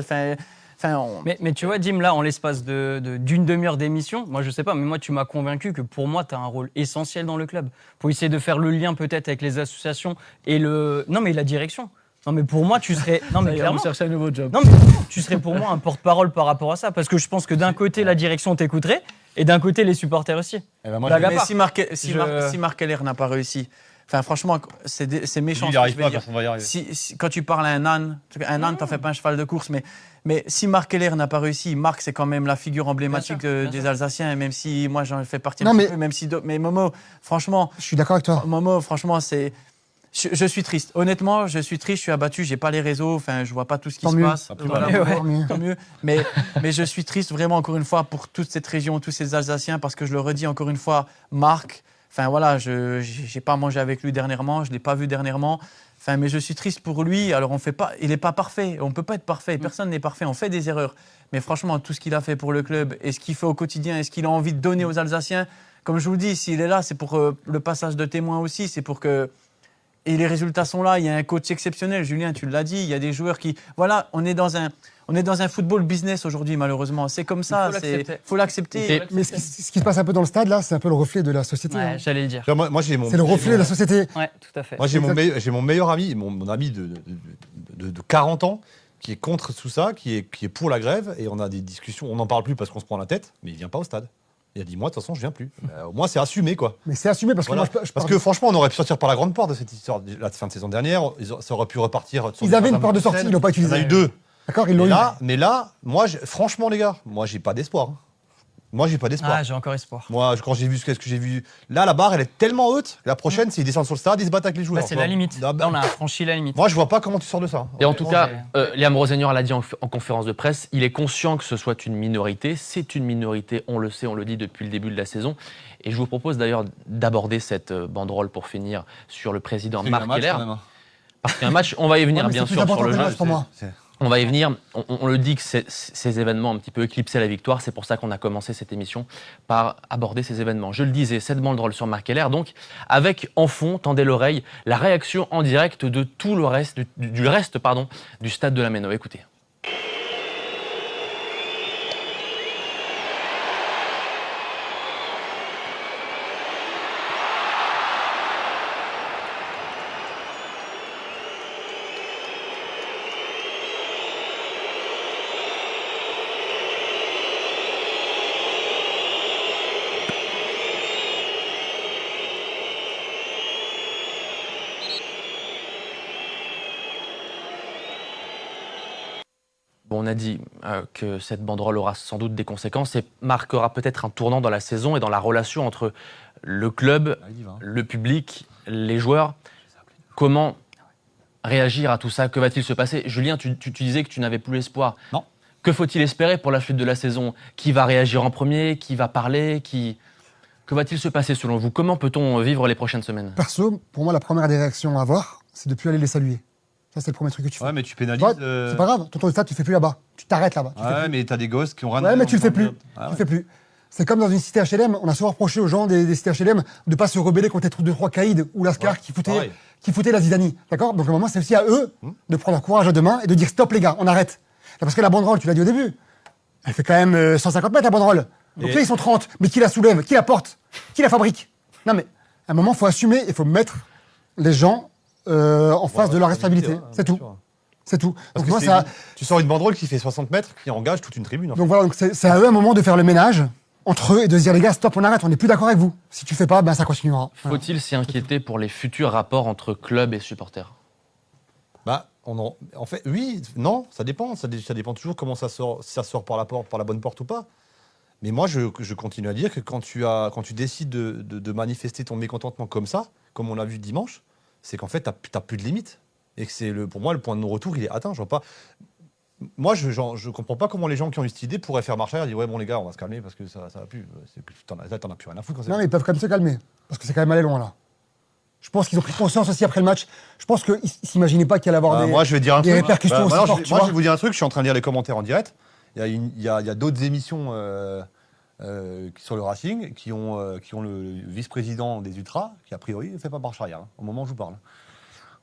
Mais tu vois, Dim, là, en l'espace d'une demi-heure d'émission, moi, je sais pas, mais moi, tu m'as convaincu que pour moi, tu as un rôle essentiel dans le club. Pour essayer de faire le lien peut-être avec les associations et Non, mais la direction. Non, mais pour moi, tu serais. Non, mais clairement. cherche un nouveau job. Non, mais tu serais pour moi un porte-parole par rapport à ça. Parce que je pense que d'un côté, la direction t'écouterait et d'un côté, les supporters aussi. Eh ben, moi, Blague à Mais part. si Je- Marc Keller n'a pas réussi, franchement, c'est méchant. il n'y ce que arrive je vais pas, dire. parce qu'on va y arriver. Quand tu parles à un âne, t'en fais pas un cheval de course, mais si Marc Keller n'a pas réussi, Marc, c'est quand même la figure emblématique Bien sûr. des Alsaciens, et même si moi j'en fais partie Non, un petit mais- peu, mais Momo, franchement, Je suis d'accord avec toi. c'est. Je suis triste. Honnêtement, je suis triste, je suis abattu, j'ai pas les réseaux, je vois pas tout ce qui Tant se mieux. passe. Ah, plus Voilà. mal. Ouais. Tant mieux. Tant mieux. Mais je suis triste vraiment encore une fois pour toute cette région, tous ces Alsaciens, parce que je le redis encore une fois, Marc, je n'ai pas mangé avec lui dernièrement, je ne l'ai pas vu dernièrement. Mais je suis triste pour lui. Alors il n'est pas parfait. On ne peut pas être parfait. Personne n'est parfait. On fait des erreurs. Mais franchement, tout ce qu'il a fait pour le club et ce qu'il fait au quotidien et ce qu'il a envie de donner aux Alsaciens, comme je vous le dis, s'il est là, c'est pour le passage de témoin aussi. C'est pour que... Et les résultats sont là. Il y a un coach exceptionnel. Julien, tu l'as dit. Il y a des joueurs qui... Voilà, on est dans un football business aujourd'hui, malheureusement. C'est comme ça. Il faut l'accepter. Mais ce qui se passe un peu dans le stade, là, c'est un peu le reflet de la société. Ouais, hein. j'allais le dire. Moi, j'ai mon. C'est le reflet de la société. Ouais, tout à fait. Moi, j'ai mon meilleur ami, mon ami de 40 ans, qui est contre tout ça, qui est pour la grève, et on a des discussions. On n'en parle plus parce qu'on se prend la tête, mais il vient pas au stade. Il a dit, moi, de toute façon, je viens plus. Au moins, c'est assumé, quoi. Mais c'est assumé parce que Voilà. moi, je Parce pars- que franchement, on aurait pu sortir par la grande porte de cette histoire de la fin de saison dernière. Ça aurait pu repartir. sur ils des avaient une bases porte de sortie, ils l'ont pas Il y en a utilisée. eu deux. D'accord, ils l'ont eu. Mais là, moi, franchement, les gars, moi, j'ai pas d'espoir. Moi, j'ai pas d'espoir. Ah, j'ai encore espoir. Moi, quand j'ai vu ce que j'ai vu, là, la barre, elle est tellement haute. La prochaine, c'est ils descendent sur le stade, ils se battent avec les joueurs. Bah, c'est tu vois. la limite. Là, Là, on a franchi la limite. Moi, je vois pas comment tu sors de ça. Et en tout cas, j'ai- Liam Rosenior l'a dit en conférence de presse, il est conscient que ce soit une minorité. C'est une minorité, on le sait, on le dit depuis le début de la saison. Et je vous propose d'ailleurs d'aborder cette banderole pour finir sur le président Marc Keller. Parce qu'un match, on va y venir Ouais, mais bien c'est plus sûr sur important le que le jeu. match pour moi. On va y venir. On le dit que ces événements ont un petit peu éclipsé la victoire. C'est pour ça qu'on a commencé cette émission par aborder ces événements. Je le disais, cette banderole sur Marc Keller, donc avec en fond, tendez l'oreille, la réaction en direct de tout le reste, du reste du stade de la Méno. Écoutez. Bon, on a dit que cette banderole aura sans doute des conséquences et marquera peut-être un tournant dans la saison et dans la relation entre le club, le public, les joueurs. Comment réagir à tout ça? Que va-t-il se passer? Julien, tu disais que tu n'avais plus espoir. Non. Que faut-il espérer pour la suite de la saison? Qui va réagir en premier? Qui va parler? Que va-t-il se passer selon vous? Comment peut-on vivre les prochaines semaines? Perso, pour moi, la première des réactions à avoir, c'est de plus aller les saluer. Ça, c'est le premier truc que tu fais. Ouais, mais tu pénalises. Toi, c'est pas grave, ton tour de stade, tu fais plus là-bas. Tu t'arrêtes là-bas. Tu fais Ouais, plus. mais t'as des gosses qui ont rien Ouais, mais tu le fais plus. Ah, Tu ouais. le fais plus. C'est comme dans une cité HLM, on a souvent reproché aux gens des cités HLM de pas se rebeller contre les 2-3 caïds ou Lascar Ouais, qui pareil. foutaient la zizanie. D'accord? Donc, à un moment, c'est aussi à eux de prendre leur courage à deux mains et de dire stop, les gars, on arrête. Parce que la banderole, tu l'as dit au début, elle fait quand même 150 mètres, la banderole. Donc, Et- là, ils sont 30. Mais qui la soulève? Qui la porte? Qui la fabrique? Non, mais à un moment, il faut assumer, il faut mettre les gens en face de leur responsabilité. C'est tout. C'est tout. Parce Donc, que moi, c'est- ça. tu sors une banderole qui fait 60 mètres, qui engage toute une tribune. en fait. Donc voilà, donc c'est à eux un moment de faire le ménage entre eux et de se dire les gars, stop, on arrête, on n'est plus d'accord avec vous. Si tu fais pas, ben ça continuera. Voilà. Faut-il s'y inquiéter pour les futurs rapports entre club et supporters? Bah, en fait, oui, non, ça dépend. Ça dépend toujours comment ça sort, si ça sort par la porte, par la bonne porte ou pas. Mais moi, je continue à dire que quand tu décides de manifester ton mécontentement comme ça, comme on l'a vu dimanche, c'est qu'en fait, t'as plus de limite. Et que pour moi, le point de non-retour, il est atteint. Je vois pas. Moi, je comprends pas comment les gens qui ont eu cette idée pourraient faire marche arrière et dire ouais, bon, les gars, on va se calmer parce que ça va plus. T'en as plus rien à foutre. Quand Non, mais ils peuvent quand même se calmer. Parce que c'est quand même allé loin là. Je pense qu'ils ont pris conscience aussi après le match. Je pense qu'ils s'imaginaient pas qu'il allait avoir moi, je vais dire un des truc. répercussions aussi maintenant, fortes. tu moi, je vois. vais vous dire un truc. Je suis en train de lire les commentaires en direct. Il y a d'autres émissions sur le Racing qui ont le vice-président des Ultras qui, a priori, ne fait pas marche arrière au moment où je vous parle.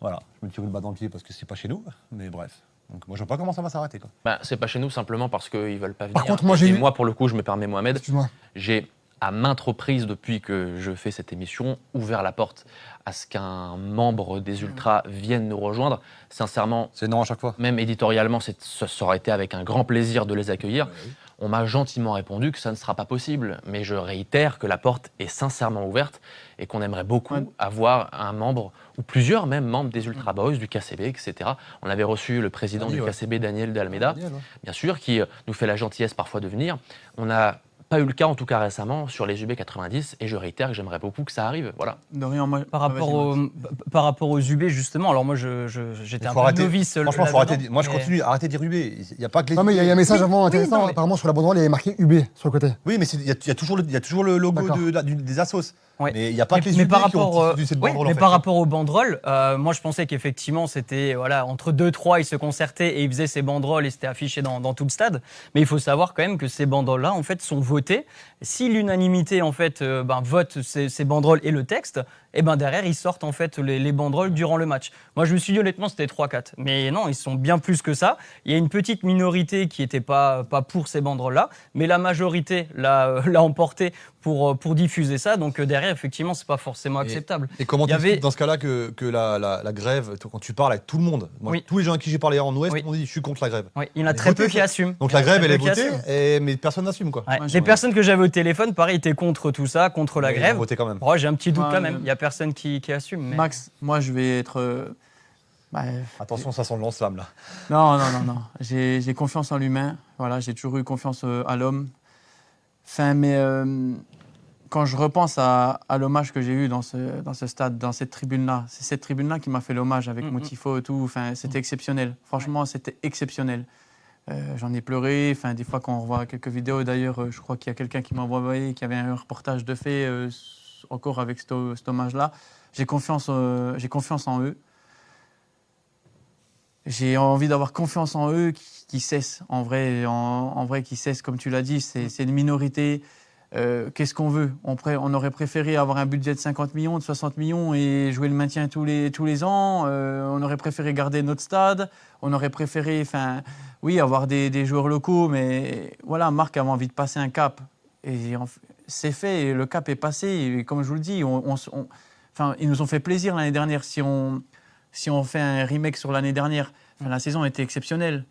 Voilà. Je me tire une balle dans le pied parce que c'est pas chez nous. Mais bref. Donc, moi, je vois pas comment ça va s'arrêter. Quoi. Bah, c'est pas chez nous simplement parce qu'ils veulent pas venir. Par contre, moi, j'ai Et eu- moi, pour le coup, je me permets, Mohamed, Excuse-moi. j'ai à maintes reprises depuis que je fais cette émission ouvert la porte à ce qu'un membre des Ultras vienne nous rejoindre. Sincèrement, C'est non à chaque fois. même éditorialement, ça aurait été avec un grand plaisir de les accueillir. On m'a gentiment répondu que ça ne sera pas possible, mais je réitère que la porte est sincèrement ouverte et qu'on aimerait beaucoup avoir un membre, ou plusieurs même membres des Ultra Boys, du KCB, etc. On avait reçu le président du KCB, Daniel de Almeida, bien sûr, qui nous fait la gentillesse parfois de venir. On n'a pas eu le cas, en tout cas récemment, sur les UB 90, et je réitère que j'aimerais beaucoup que ça arrive. Voilà. De rien, moi. Par rapport aux UB, justement, alors moi j'étais un Faut peu arrêter. novice. Franchement, faut arrêter. là-dedans, Moi, je mais- continue. Arrêtez de dire UB. Il n'y a pas que les. Non, mais il y a un message avant intéressant. non, mais- Apparemment, sur la banderole, il y avait marqué UB sur le côté. Oui, mais il y a toujours le logo D'accord. des assos. Ouais. Mais il n'y a pas que les mais UB par qui ont rapport, diffusé cette oui, banderole. mais en fait. par rapport aux banderoles, moi je pensais qu'effectivement c'était entre 2-3 ils se concertaient et ils faisaient ces banderoles et c'était affiché dans tout le stade. Mais il faut savoir quand même que ces banderoles-là en fait sont votées. Si l'unanimité en fait vote ces banderoles et le texte, et ben derrière ils sortent en fait les banderoles durant le match. Moi je me suis dit honnêtement c'était 3-4, mais non ils sont bien plus que ça. Il y a une petite minorité qui n'était pas pour ces banderoles-là, mais la majorité l'a emporté pour diffuser ça. Donc derrière effectivement c'est pas forcément acceptable. Et comment Il tu y avait- expliques dans ce cas-là que la grève, quand tu parles avec tout le monde, moi, Oui. tous les gens avec qui j'ai parlé en Ouest Oui. m'ont dit je suis contre la grève. Oui, il y en a Mais très peu votez, qui ça. assument. Donc Il y en la a grève, très elle est peu qui votée, assument. mais personne n'assume quoi. Ouais. Ouais, Les personnes que j'avais au téléphone, pareil, étaient contre tout ça, contre la Mais ils ont grève. voté quand même. Moi, j'ai un petit doute Ouais, quand même. mais- Il n'y a personne qui assume. Mais... Max, moi, je vais être. Attention, ça sent le lance-flamme là. Non. J'ai confiance en l'humain. Voilà, j'ai toujours eu confiance à l'homme. Enfin, mais quand je repense à l'hommage que j'ai eu dans ce stade, dans cette tribune-là, c'est cette tribune-là qui m'a fait l'hommage avec mon tifo et tout. Enfin, c'était exceptionnel. Franchement, c'était exceptionnel. J'en ai pleuré. Enfin, des fois, quand on revoit quelques vidéos, d'ailleurs, je crois qu'il y a quelqu'un qui m'a envoyé, qui avait un reportage de fait encore avec cet hommage-là. J'ai confiance en eux. J'ai envie d'avoir confiance en eux qui cessent, en vrai, qui cessent, comme tu l'as dit, c'est une minorité. Qu'est-ce qu'on veut? On aurait préféré avoir un budget de 50 millions, de 60 millions et jouer le maintien tous les ans. On aurait préféré garder notre stade. On aurait préféré, oui, avoir des joueurs locaux, mais voilà, Marc avait envie de passer un cap. Et c'est fait, et le cap est passé. Et comme je vous le dis, ils nous ont fait plaisir l'année dernière. Si on fait un remake sur l'année dernière, la saison était exceptionnelle.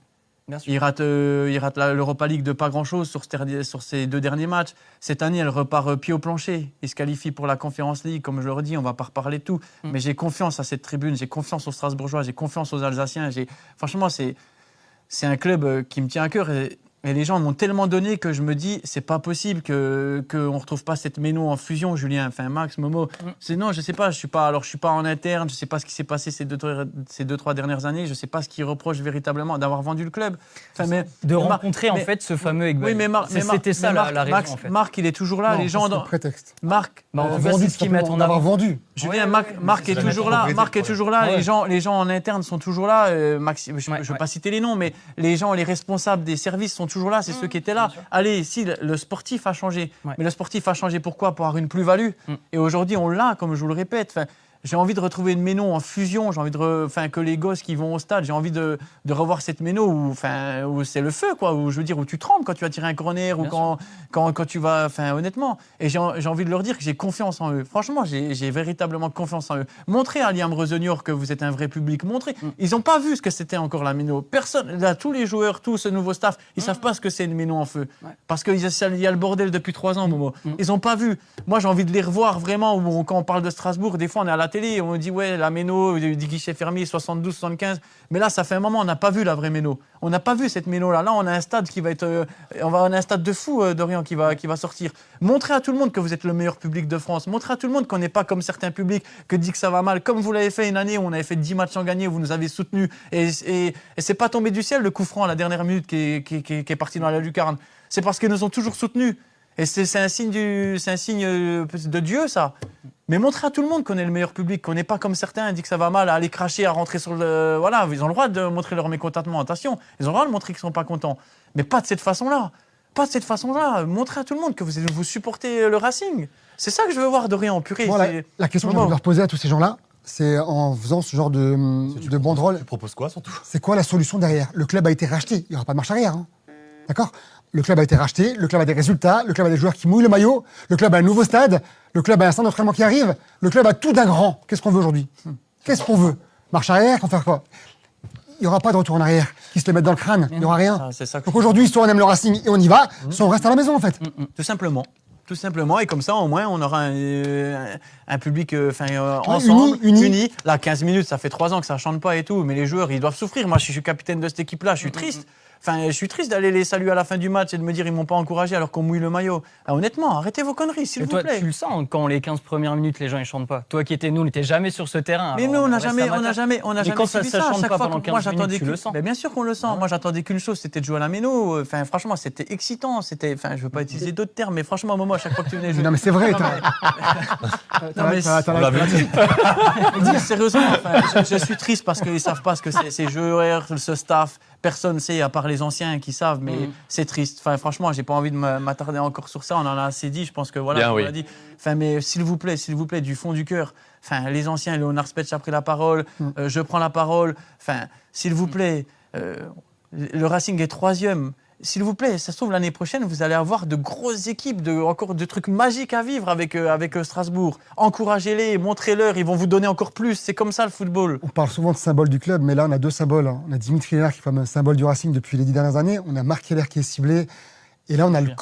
Il rate l'Europa League de pas grand-chose sur ces 2 derniers matchs. Cette année, elle repart pied au plancher. Il se qualifie pour la Conference League, comme je le redis, on ne va pas reparler de tout. Mais j'ai confiance à cette tribune, j'ai confiance aux Strasbourgeois, j'ai confiance aux Alsaciens. Franchement, c'est un club qui me tient à cœur. Et les gens m'ont tellement donné que je me dis, c'est pas possible qu'on ne retrouve pas cette méno en fusion, Julien. Enfin, Max, Momo. Non, je sais pas. Je suis pas en interne. Je sais pas ce qui s'est passé ces 2-3 dernières années. Je sais pas ce qu'ils reprochent véritablement d'avoir vendu le club. Rencontrer en fait ce fameux Egbal. Oui, mais c'était ça la raison en fait. Marc, il est toujours là. Non, les gens c'est le prétexte. Marc, c'est ce qu'ils mettent en avant. Vendu. Julien, Marc est toujours là. Marc est toujours là. Les gens en interne sont toujours là. Max, je ne veux pas citer les noms, mais les responsables des services sont toujours là. C'est ceux qui étaient là. Allez, si le sportif a changé, mais le sportif a changé pourquoi? Pour avoir une plus-value. Et aujourd'hui, on l'a, comme je vous le répète. J'ai envie de retrouver une méno en fusion. J'ai envie que les gosses qui vont au stade, j'ai envie de revoir cette méno où c'est le feu, quoi. Où je veux dire, où tu trembles quand tu vas tirer un corner ou quand tu vas, honnêtement. Et j'ai envie de leur dire que j'ai confiance en eux. Franchement, j'ai véritablement confiance en eux. Montrez à Liam Resenior que vous êtes un vrai public. Montrez. Ils n'ont pas vu ce que c'était encore la méno. Personne, là, tous les joueurs, tout ce nouveau staff, ils savent pas ce que c'est une méno en feu. Parce qu'il y a le bordel depuis 3 ans, Momo. Ils n'ont pas vu. Moi, j'ai envie de les revoir vraiment. Quand on parle de Strasbourg, des fois, on est à la télé, on dit ouais, la méno, du guichet fermé, 72, 75. Mais là, ça fait un moment, on n'a pas vu la vraie méno. On n'a pas vu cette méno-là. Là, on a un stade qui va être. On a un stade de fou, Dorian, qui va sortir. Montrez à tout le monde que vous êtes le meilleur public de France. Montrez à tout le monde qu'on n'est pas comme certains publics que dit que ça va mal. Comme vous l'avez fait une année où on avait fait 10 matchs sans gagner, vous nous avez soutenus. Et c'est pas tombé du ciel le coup franc à la dernière minute qui est parti dans la lucarne. C'est parce qu'ils nous ont toujours soutenus. Et c'est un signe de Dieu, ça. Mais montrez à tout le monde qu'on est le meilleur public, qu'on n'est pas comme certains, dit que ça va mal, à aller cracher, à rentrer sur le... Voilà, ils ont le droit de montrer leur mécontentement. Attention, ils ont le droit de montrer qu'ils ne sont pas contents. Mais pas de cette façon-là. Pas de cette façon-là. Montrez à tout le monde que vous supportez le Racing. C'est ça que je veux voir, Dorian, purée. Moi, la question que je veux leur poser à tous ces gens-là, c'est en faisant ce genre de banderole. Tu proposes quoi, surtout? C'est quoi la solution derrière? Le club a été racheté. Il n'y aura pas de marche arrière. Hein. D'accord? Le club a été racheté, le club a des résultats, le club a des joueurs qui mouillent le maillot, le club a un nouveau stade, le club a un centre d'entraînement qui arrive, le club a tout d'un grand. Qu'est-ce qu'on veut aujourd'hui? Qu'est-ce qu'on veut? Marche arrière, qu'on faire quoi? Il n'y aura pas de retour en arrière qui se le mettent dans le crâne, il n'y aura rien. Donc aujourd'hui, soit on aime le Racing et on y va, soit on reste à la maison en fait. Tout simplement. Tout simplement, et comme ça, au moins, on aura un public ensemble, uni. Là, 15 minutes, ça fait 3 ans que ça ne chante pas et tout, mais les joueurs, ils doivent souffrir. Moi, si je suis capitaine de cette équipe-là, je suis triste. Je suis triste d'aller les saluer à la fin du match et de me dire ils m'ont pas encouragé alors qu'on mouille le maillot. Ah, honnêtement, arrêtez vos conneries, s'il vous plaît. Tu le sens quand les 15 premières minutes, les gens ils chantent pas. Toi qui étais, nous, on n'était jamais sur ce terrain. Mais nous, on n'a jamais quand ça subi chante pas pendant 15 moi, minutes, tu le sens. Mais bien sûr qu'on le sent. Moi, j'attendais qu'une chose, c'était de jouer à la méno. Franchement, c'était excitant. Je veux pas utiliser d'autres termes, mais franchement, Momo, à chaque fois que tu venais jouer. Non, mais c'est vrai. Sérieusement, je suis triste parce qu'ils savent pas ce que c'est. Ces joueurs, ce staff. Personne ne sait, à part les anciens qui savent, mais c'est triste. Franchement, j'ai pas envie de m'attarder encore sur ça. On en a assez dit. Je pense que voilà, on l'a dit. Mais s'il vous plaît, du fond du cœur. Les anciens, Léonard Spetsch a pris la parole. Je prends la parole. S'il vous plaît, le Racing est 3e. S'il vous plaît, ça se trouve l'année prochaine, vous allez avoir de grosses équipes, encore de trucs magiques à vivre avec Strasbourg. Encouragez-les, montrez-leur, ils vont vous donner encore plus. C'est comme ça le football. On parle souvent de symbole du club, mais là on a 2 symboles. On a Dimitri Lénard qui est un symbole du Racing depuis les 10 dernières années. On a Marc Keller qui est ciblé. Et là on a le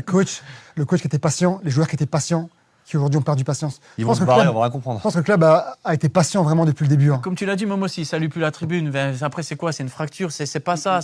coach. Le coach qui était patient, les joueurs qui étaient patients. qui aujourd'hui ont perdu patience. Ils Je vont pense se que le barrer, club- on va rien comprendre. Je pense que le club a été patient vraiment depuis le début. Hein. Comme tu l'as dit, Momo aussi, il salue plus la tribune. Ben, après, c'est quoi? C'est une fracture. C'est pas ça,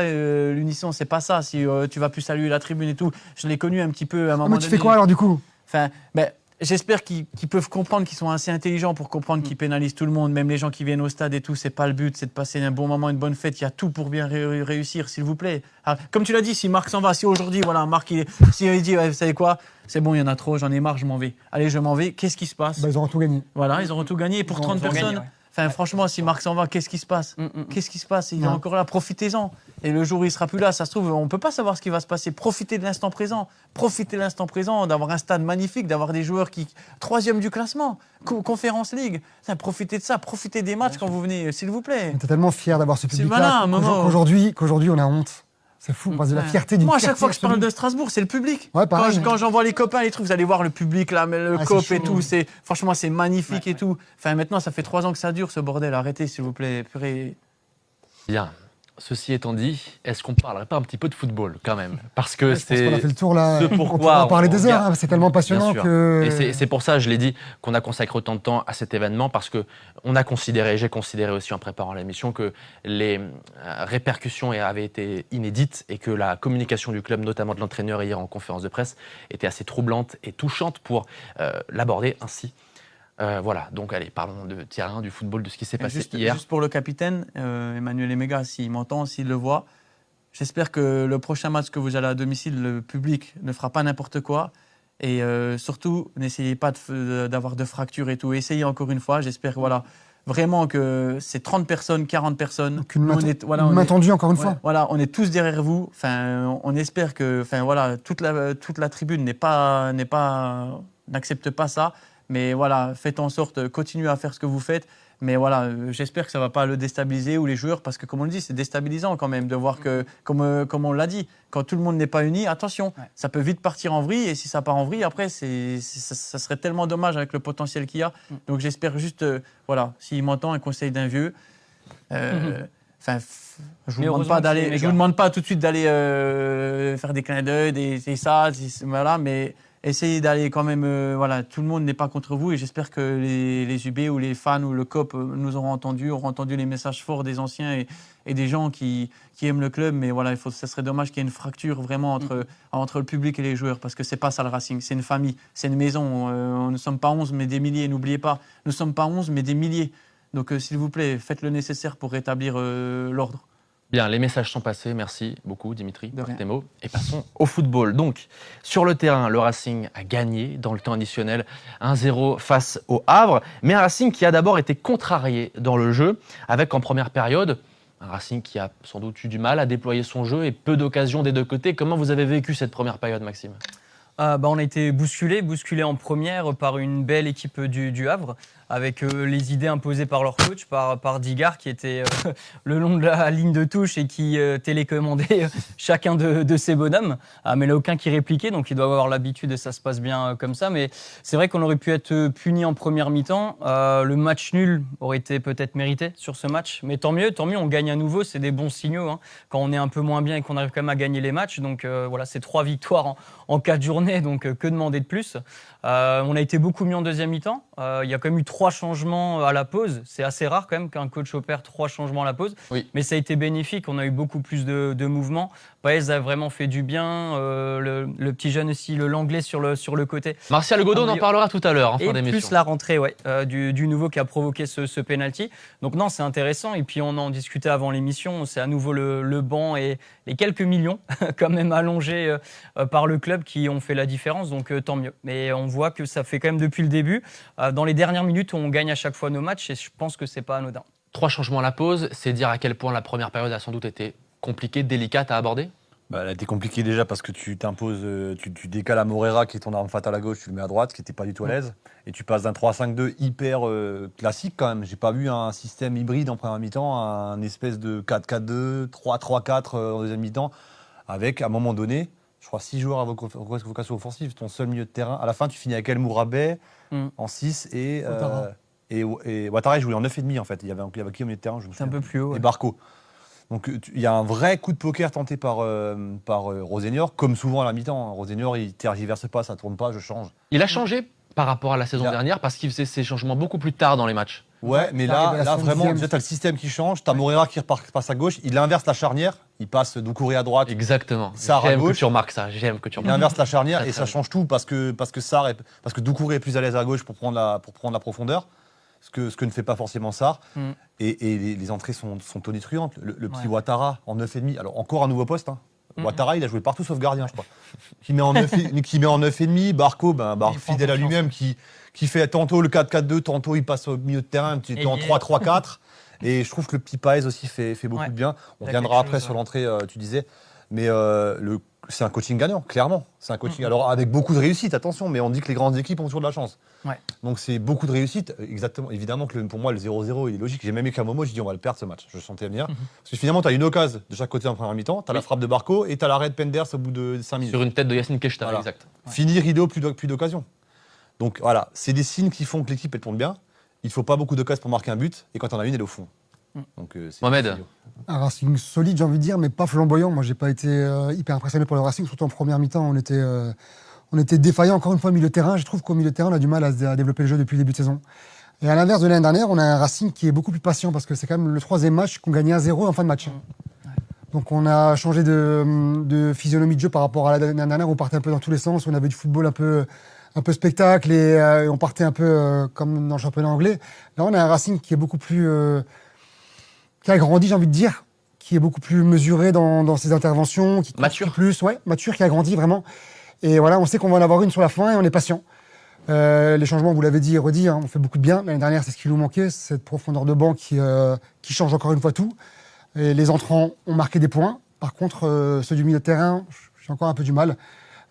l'unisson, c'est pas ça. Si tu vas plus saluer la tribune et tout, je l'ai connu un petit peu à un moment Mais donné. tu fais quoi alors du coup? Enfin, ben, j'espère qu'ils peuvent comprendre, qu'ils sont assez intelligents pour comprendre qu'ils pénalisent tout le monde, même les gens qui viennent au stade et tout. C'est pas le but, c'est de passer un bon moment, une bonne fête. Il y a tout pour bien réussir, s'il vous plaît. Alors, comme tu l'as dit, si Marc s'en va, si aujourd'hui, voilà, Marc, il dit, ouais, vous savez quoi, c'est bon, il y en a trop, j'en ai marre, je m'en vais. Allez, je m'en vais. Qu'est-ce qui se passe? Bah, ils auront tout gagné. Voilà, ils auront tout gagné. Et pour Ils 30 auront personnes, gagné, ouais. enfin, franchement, si Marc s'en va, qu'est-ce qui se passe? Qu'est-ce qui se passe? Il est Ouais. encore là, profitez-en. Et le jour où il sera plus là, ça se trouve, on peut pas savoir ce qui va se passer. Profitez de l'instant présent. Profitez de l'instant présent, d'avoir un stade magnifique, d'avoir des joueurs qui 3e du classement, Conférence League. Putain, profitez de ça, profitez des matchs quand vous venez, s'il vous plaît. On était tellement fiers d'avoir ce public-là voilà, un moment. qu'aujourd'hui on a honte. C'est fou, parce que la Ouais. fierté d'une Moi, à chaque fierté fois que je parle absolue. de Strasbourg, c'est le public. Ouais, pareil. Quand j'envoie les copains, les trucs, vous allez voir le public, là, mais le Ah, COP c'est et chaud. tout. Franchement, c'est magnifique et tout. Enfin, maintenant, ça fait 3 ans que ça dure, ce bordel. Arrêtez, s'il vous plaît. Purée. Bien. Ceci étant dit, est-ce qu'on parlerait pas un petit peu de football quand même? Parce que Je pense qu'on a fait le tour là. ce On pourquoi pourra en parler on des heures, regarde. hein, c'est tellement passionnant Bien sûr. que. Et c'est pour ça, je l'ai dit, qu'on a consacré autant de temps à cet événement parce que j'ai considéré aussi en préparant l'émission que les répercussions avaient été inédites et que la communication du club, notamment de l'entraîneur hier en conférence de presse, était assez troublante et touchante pour l'aborder ainsi. Voilà, donc allez, parlons de terrain, du football, de ce qui s'est passé hier. Juste pour le capitaine, Emmanuel Emega, s'il m'entend, s'il le voit, j'espère que le prochain match que vous allez à domicile, le public ne fera pas n'importe quoi. Et surtout, n'essayez pas d'avoir de fractures et tout. Essayez encore une fois. J'espère que, voilà, vraiment que c'est 30 personnes, 40 personnes. Aucune Nous, main, main tendue encore une ouais, fois. voilà, on est tous derrière vous. Enfin, on espère que, enfin voilà, toute la tribune n'accepte pas ça. Mais voilà, faites en sorte, continuez à faire ce que vous faites. Mais voilà, j'espère que ça ne va pas le déstabiliser ou les joueurs, parce que comme on le dit, c'est déstabilisant quand même de voir que, comme on l'a dit, quand tout le monde n'est pas uni, attention, ça peut vite partir en vrille. Et si ça part en vrille, après, ça serait tellement dommage avec le potentiel qu'il y a. Donc j'espère juste, voilà, s'il m'entend, un conseil d'un vieux. Enfin, je vous demande pas tout de suite d'aller faire des clins d'œil, voilà, mais essayez d'aller quand même, voilà, tout le monde n'est pas contre vous et j'espère que les UB ou les fans ou le COP nous auront entendu les messages forts des anciens et des gens qui aiment le club, mais voilà, ça serait dommage qu'il y ait une fracture vraiment entre le public et les joueurs parce que c'est pas ça le Racing, c'est une famille, c'est une maison, nous ne sommes pas 11 mais des milliers, n'oubliez pas, nous ne sommes pas 11 mais des milliers. Donc, s'il vous plaît, faites le nécessaire pour rétablir l'ordre. Bien, les messages sont passés. Merci beaucoup, Dimitri, De pour rien. tes mots. Et passons au football. Donc, sur le terrain, le Racing a gagné dans le temps additionnel 1-0 face au Havre. Mais un Racing qui a d'abord été contrarié dans le jeu, avec en première période un Racing qui a sans doute eu du mal à déployer son jeu et peu d'occasions des deux côtés. Comment vous avez vécu cette première période, Maxime ? On a été bousculé en première par une belle équipe du Havre, avec les idées imposées par leur coach, par Digard, qui était le long de la ligne de touche et qui télécommandait chacun de ses bonhommes. Mais il n'y a aucun qui répliquait, donc il doit avoir l'habitude et ça se passe bien comme ça. Mais c'est vrai qu'on aurait pu être puni en première mi-temps. Le match nul aurait été peut-être mérité sur ce match, mais tant mieux, on gagne à nouveau, c'est des bons signaux. Hein, quand on est un peu moins bien et qu'on arrive quand même à gagner les matchs. Donc voilà, c'est 3 victoires en 4 journées, donc que demander de plus. On a été beaucoup mieux en deuxième mi-temps. Il y a quand même eu 3 changements à la pause. C'est assez rare quand même qu'un coach opère 3 changements à la pause. Oui. Mais ça a été bénéfique. On a eu beaucoup plus de mouvements. Paez a vraiment fait du bien. Le petit jeune aussi, le Langlais sur le côté. Martial Godot, on en parlera tout à l'heure en fin Et d'émission. plus la rentrée du nouveau qui a provoqué ce penalty. Donc non, c'est intéressant. Et puis on en discutait avant l'émission. C'est à nouveau le banc et les quelques millions quand même allongés par le club qui ont fait la différence. Donc tant mieux. Mais on voit que ça fait quand même depuis le début. Dans les dernières minutes, on gagne à chaque fois nos matchs et je pense que c'est pas anodin. 3 changements à la pause, c'est dire à quel point la première période a sans doute été compliquée, délicate à aborder. Bah, elle a été compliquée déjà parce que tu t'imposes, tu décales à Morera qui est ton arme fatale à gauche, tu le mets à droite, qui n'était pas du tout à l'aise. Et tu passes d'un 3-5-2 hyper classique quand même. J'ai pas vu un système hybride en première mi-temps, un espèce de 4-4-2, 3-3-4 en deuxième mi-temps, avec à un moment donné, je crois 6 joueurs à vocation offensive, ton seul milieu de terrain. À la fin, tu finis avec El Mourabet en 6 et Ouattara jouait en 9,5 en fait. Il y avait qui au milieu de terrain, je me C'est un souviens. peu plus haut. Et Barco. Donc il y a un vrai coup de poker tenté par Rosenior, comme souvent à la mi-temps. Rosenior, il tergiverse pas, ça tourne pas, je change. Il a changé par rapport à la saison Là. dernière parce qu'il faisait ses changements beaucoup plus tard dans les matchs. Ouais, mais ça arrive à la là vraiment, 70e. déjà, tu as le système qui change. Tu as Moreira qui passe à gauche. Il inverse la charnière. Il passe Doucouré à droite. Exactement. Sarr à J'aime que gauche. tu remarques ça. J'aime que tu Il remarques. inverse la charnière Très, et très ça bien. change tout parce que Doucouré est plus à l'aise à gauche pour prendre la profondeur, ce que ne fait pas forcément Sarr. Mm. Et les entrées sont tonitruantes. Le petit Ouais. Ouattara en 9,5. Alors encore un nouveau poste. Hein. Mm. Ouattara, il a joué partout sauf gardien, je crois. Qui met en 9,5. Barco, Il prend fidèle à confiance. lui-même, qui fait tantôt le 4-4-2, tantôt il passe au milieu de terrain, tu es en Ailier. 3-3-4. Et je trouve que le petit Paez aussi fait beaucoup Ouais. de bien. On Il y a reviendra quelque après chose, sur ouais. l'entrée, tu disais. Mais c'est un coaching gagnant, clairement. C'est un coaching. Mhm. Alors, avec beaucoup de réussite, attention, mais on dit que les grandes équipes ont toujours de la chance. Ouais. Donc, c'est beaucoup de réussite. Exactement. Évidemment que pour moi, le 0-0, il est logique. J'ai même eu qu'à un moment, je dis on va le perdre ce match. Je le sentais venir. Parce que finalement, tu as une occasion de chaque côté en première mi-temps. Tu as la Oui. frappe de Barco et tu as l'arrêt de Penders au bout de 5 minutes. Sur une tête de Yacine Keshta, Voilà. exact. Fini rideau, plus d'occasion. Donc voilà, c'est des signes qui font que l'équipe elle tourne bien. Il ne faut pas beaucoup d'occasions pour marquer un but. Et quand on a une, elle est au fond. Mm. Donc, c'est- Mohamed. c'est- Un Racing solide, j'ai envie de dire, mais pas flamboyant. Moi, j'ai pas été hyper impressionné pour le Racing, surtout en première mi-temps. On était défaillant encore une fois au milieu de terrain. Je trouve qu'au milieu de terrain, on a du mal à développer le jeu depuis le début de saison. Et à l'inverse de l'année dernière, on a un Racing qui est beaucoup plus patient parce que c'est quand même le troisième match qu'on gagnait 1-0 en fin de match. Donc on a changé de physionomie de jeu par rapport à l'année dernière. On partait un peu dans tous les sens. On avait du football un peu spectacle et on partait un peu comme dans le championnat anglais. Là, on a un Racing qui est beaucoup plus qui a grandi, j'ai envie de dire, qui est beaucoup plus mesuré dans ses interventions, qui Mature. construit plus, ouais, mature, qui a grandi vraiment. Et voilà, on sait qu'on va en avoir une sur la fin et on est patient. Les changements, vous l'avez dit et redit, hein, on fait beaucoup de bien. L'année dernière, c'est ce qui nous manquait, cette profondeur de banc qui change encore une fois tout. Et les entrants ont marqué des points. Par contre, ceux du milieu de terrain, j'ai encore un peu du mal.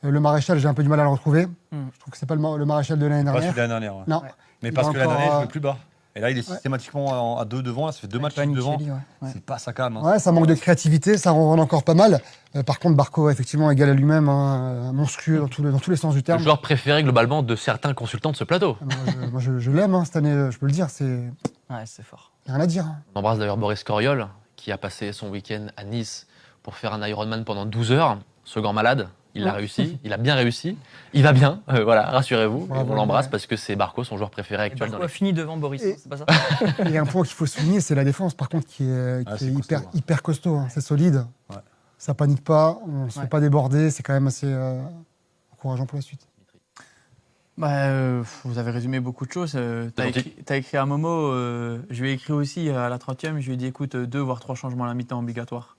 Le Maréchal, j'ai un peu du mal à le retrouver. Je trouve que c'est pas le Maréchal de l'année Pas dernière. celui de l'année dernière. Ouais. Non. Ouais. Mais Il parce va que l'année encore, dernière, il jouait plus bas. Et là, il est systématiquement à 2 devant. Là, ça fait 2 matchs devant. Panicelli, ouais. C'est pas ça calme. Hein. Ouais, ça manque de créativité, ça en rend encore pas mal. Par contre, Barco, effectivement, égal à lui-même, hein, monstrueux dans tous les sens du Le terme. joueur préféré globalement de certains consultants de ce plateau. Moi, je l'aime hein, cette année, je peux le dire, c'est Ouais, c'est fort. rien à dire. Hein. On embrasse d'ailleurs Boris Coriol, qui a passé son week-end à Nice pour faire un Ironman pendant 12 heures. Ce grand malade, il l'a réussi, il a bien réussi. Il va bien, voilà, rassurez-vous. Bravo, On l'embrasse ouais. parce que c'est Barco, son joueur préféré actuel dans On a les... fini devant Boris, Et- hein, c'est pas ça? Il y a un point qu'il faut souligner, c'est la défense, par contre, qui est c'est hyper, costaud, hein. hyper costaud. Hein. C'est solide, Ouais. ça panique pas, on ne se Ouais. fait pas déborder, c'est quand même assez encourageant pour la suite. Vous avez résumé beaucoup de choses. T'as gentil. écrit à Momo, je lui ai écrit aussi à la 30e, je lui ai dit écoute, 2 voire 3 changements à la mi-temps obligatoires.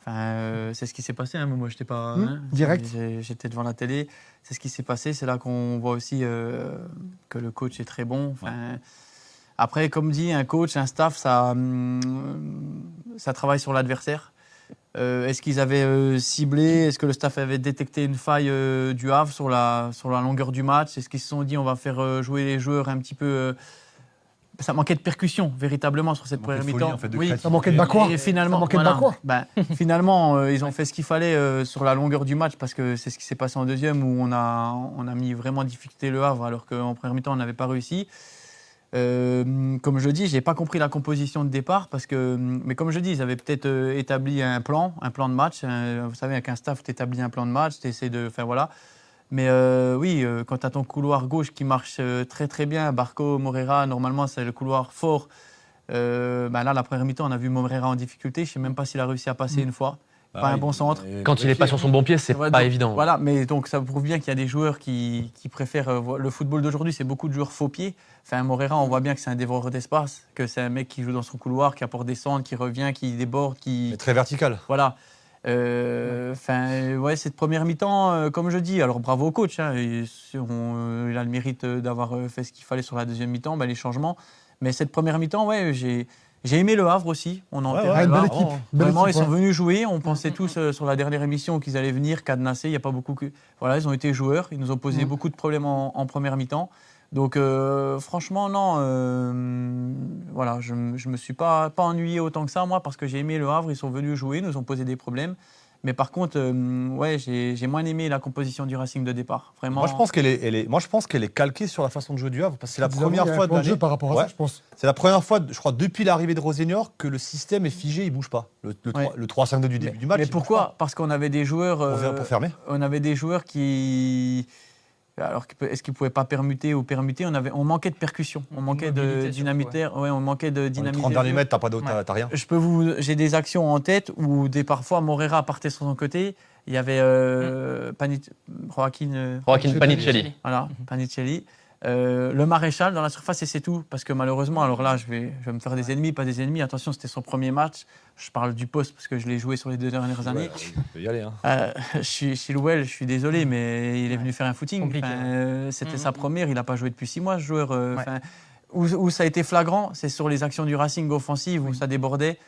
Enfin, c'est ce qui s'est passé, hein, Momo, j'étais pas. Direct. J'étais devant la télé, c'est ce qui s'est passé. C'est là qu'on voit aussi que le coach est très bon. Enfin, après, comme dit, un coach, un staff, ça travaille sur l'adversaire. Est-ce qu'ils avaient ciblé, est-ce que le staff avait détecté une faille du Havre sur la longueur du match? Est-ce qu'ils se sont dit on va faire jouer les joueurs un petit peu ça manquait de percussion véritablement sur cette Ça manquait première de folie, mi-temps. en fait, de Oui. créativité. Ça manquait de Bakwa. Et finalement, Ça manquait de Bakwa. finalement, ils ont fait ce qu'il fallait sur la longueur du match parce que c'est ce qui s'est passé en deuxième où on a mis vraiment en difficulté le Havre alors qu'en première mi-temps on n'avait pas réussi. Comme je dis, j'ai pas compris la composition de départ parce que, mais comme je dis, ils avaient peut-être établi un plan de match. Vous savez, avec un staff, tu établis un plan de match, tu essaies de, enfin voilà. Mais oui, quand tu as ton couloir gauche qui marche très très bien, Barco, Moreira, normalement c'est le couloir fort. Là, la première mi-temps, on a vu Moreira en difficulté. Je sais même pas s'il a réussi à passer une fois. Pas un bon centre. Quand il n'est pas sur son bon pied, c'est Ouais, pas donc, évident. Voilà, mais donc ça prouve bien qu'il y a des joueurs qui préfèrent le football d'aujourd'hui. C'est beaucoup de joueurs faux pieds. Enfin, Moreira, on voit bien que c'est un dévoreur d'espace, que c'est un mec qui joue dans son couloir, qui apporte des centres, qui revient, qui déborde, qui Mais très vertical. voilà. Ouais, cette première mi-temps, comme je dis, alors bravo au coach. Hein, il a le mérite d'avoir fait ce qu'il fallait sur la deuxième mi-temps, les changements. Mais cette première mi-temps, ouais, j'ai aimé le Havre aussi. On en Ouais, était Ouais, là. belle équipe. Belle Vraiment, équipe, ils sont ouais. venus jouer. On pensait tous sur la dernière émission qu'ils allaient venir cadenasser. Il n'y a pas beaucoup que. Voilà, ils ont été joueurs. Ils nous ont posé beaucoup de problèmes en première mi-temps. Donc, franchement, non. Voilà, je ne me suis pas ennuyé autant que ça, moi, parce que j'ai aimé le Havre. Ils sont venus jouer, nous ont posé des problèmes. Mais par contre, ouais, j'ai moins aimé la composition du Racing de départ. Vraiment. Moi, je pense qu'elle est calquée sur la façon de jouer du Havre. Parce que c'est la Disons, il y première a un fois de plan de jeu l'année. par rapport à Ouais. ça, je pense. C'est la première fois, je crois, depuis l'arrivée de Rosenior, que le système est figé, il bouge pas. Le Ouais. 3-5-2 du début du match. Mais il bouge pourquoi? Parce qu'on avait des joueurs. pas. Pour fermer. On avait des joueurs qui Alors, est-ce qu'il ne pouvait pas permuter ou permuter? On manquait de percussion, on manquait de mobilité dynamitaire. Ouais, on manquait de Dans les dynamiser. 30 le derniers jeu. mètres, t'as rien. J'ai des actions en tête où parfois Morera partait sur son côté. Il y avait Joaquin Panicelli. Voilà, Panicelli. Le maréchal dans la surface et c'est tout. Parce que malheureusement, alors là, je vais me faire des ennemis, pas des ennemis. Attention, c'était son premier match. Je parle du poste parce que je l'ai joué sur les 2 dernières années. On peut y aller. Hein. Chilwell, je suis désolé, mais il est venu faire un footing. Compliqué. C'était sa première. Il n'a pas joué depuis 6 mois, ce joueur. Où ça a été flagrant, c'est sur les actions du Racing offensive où ça débordait.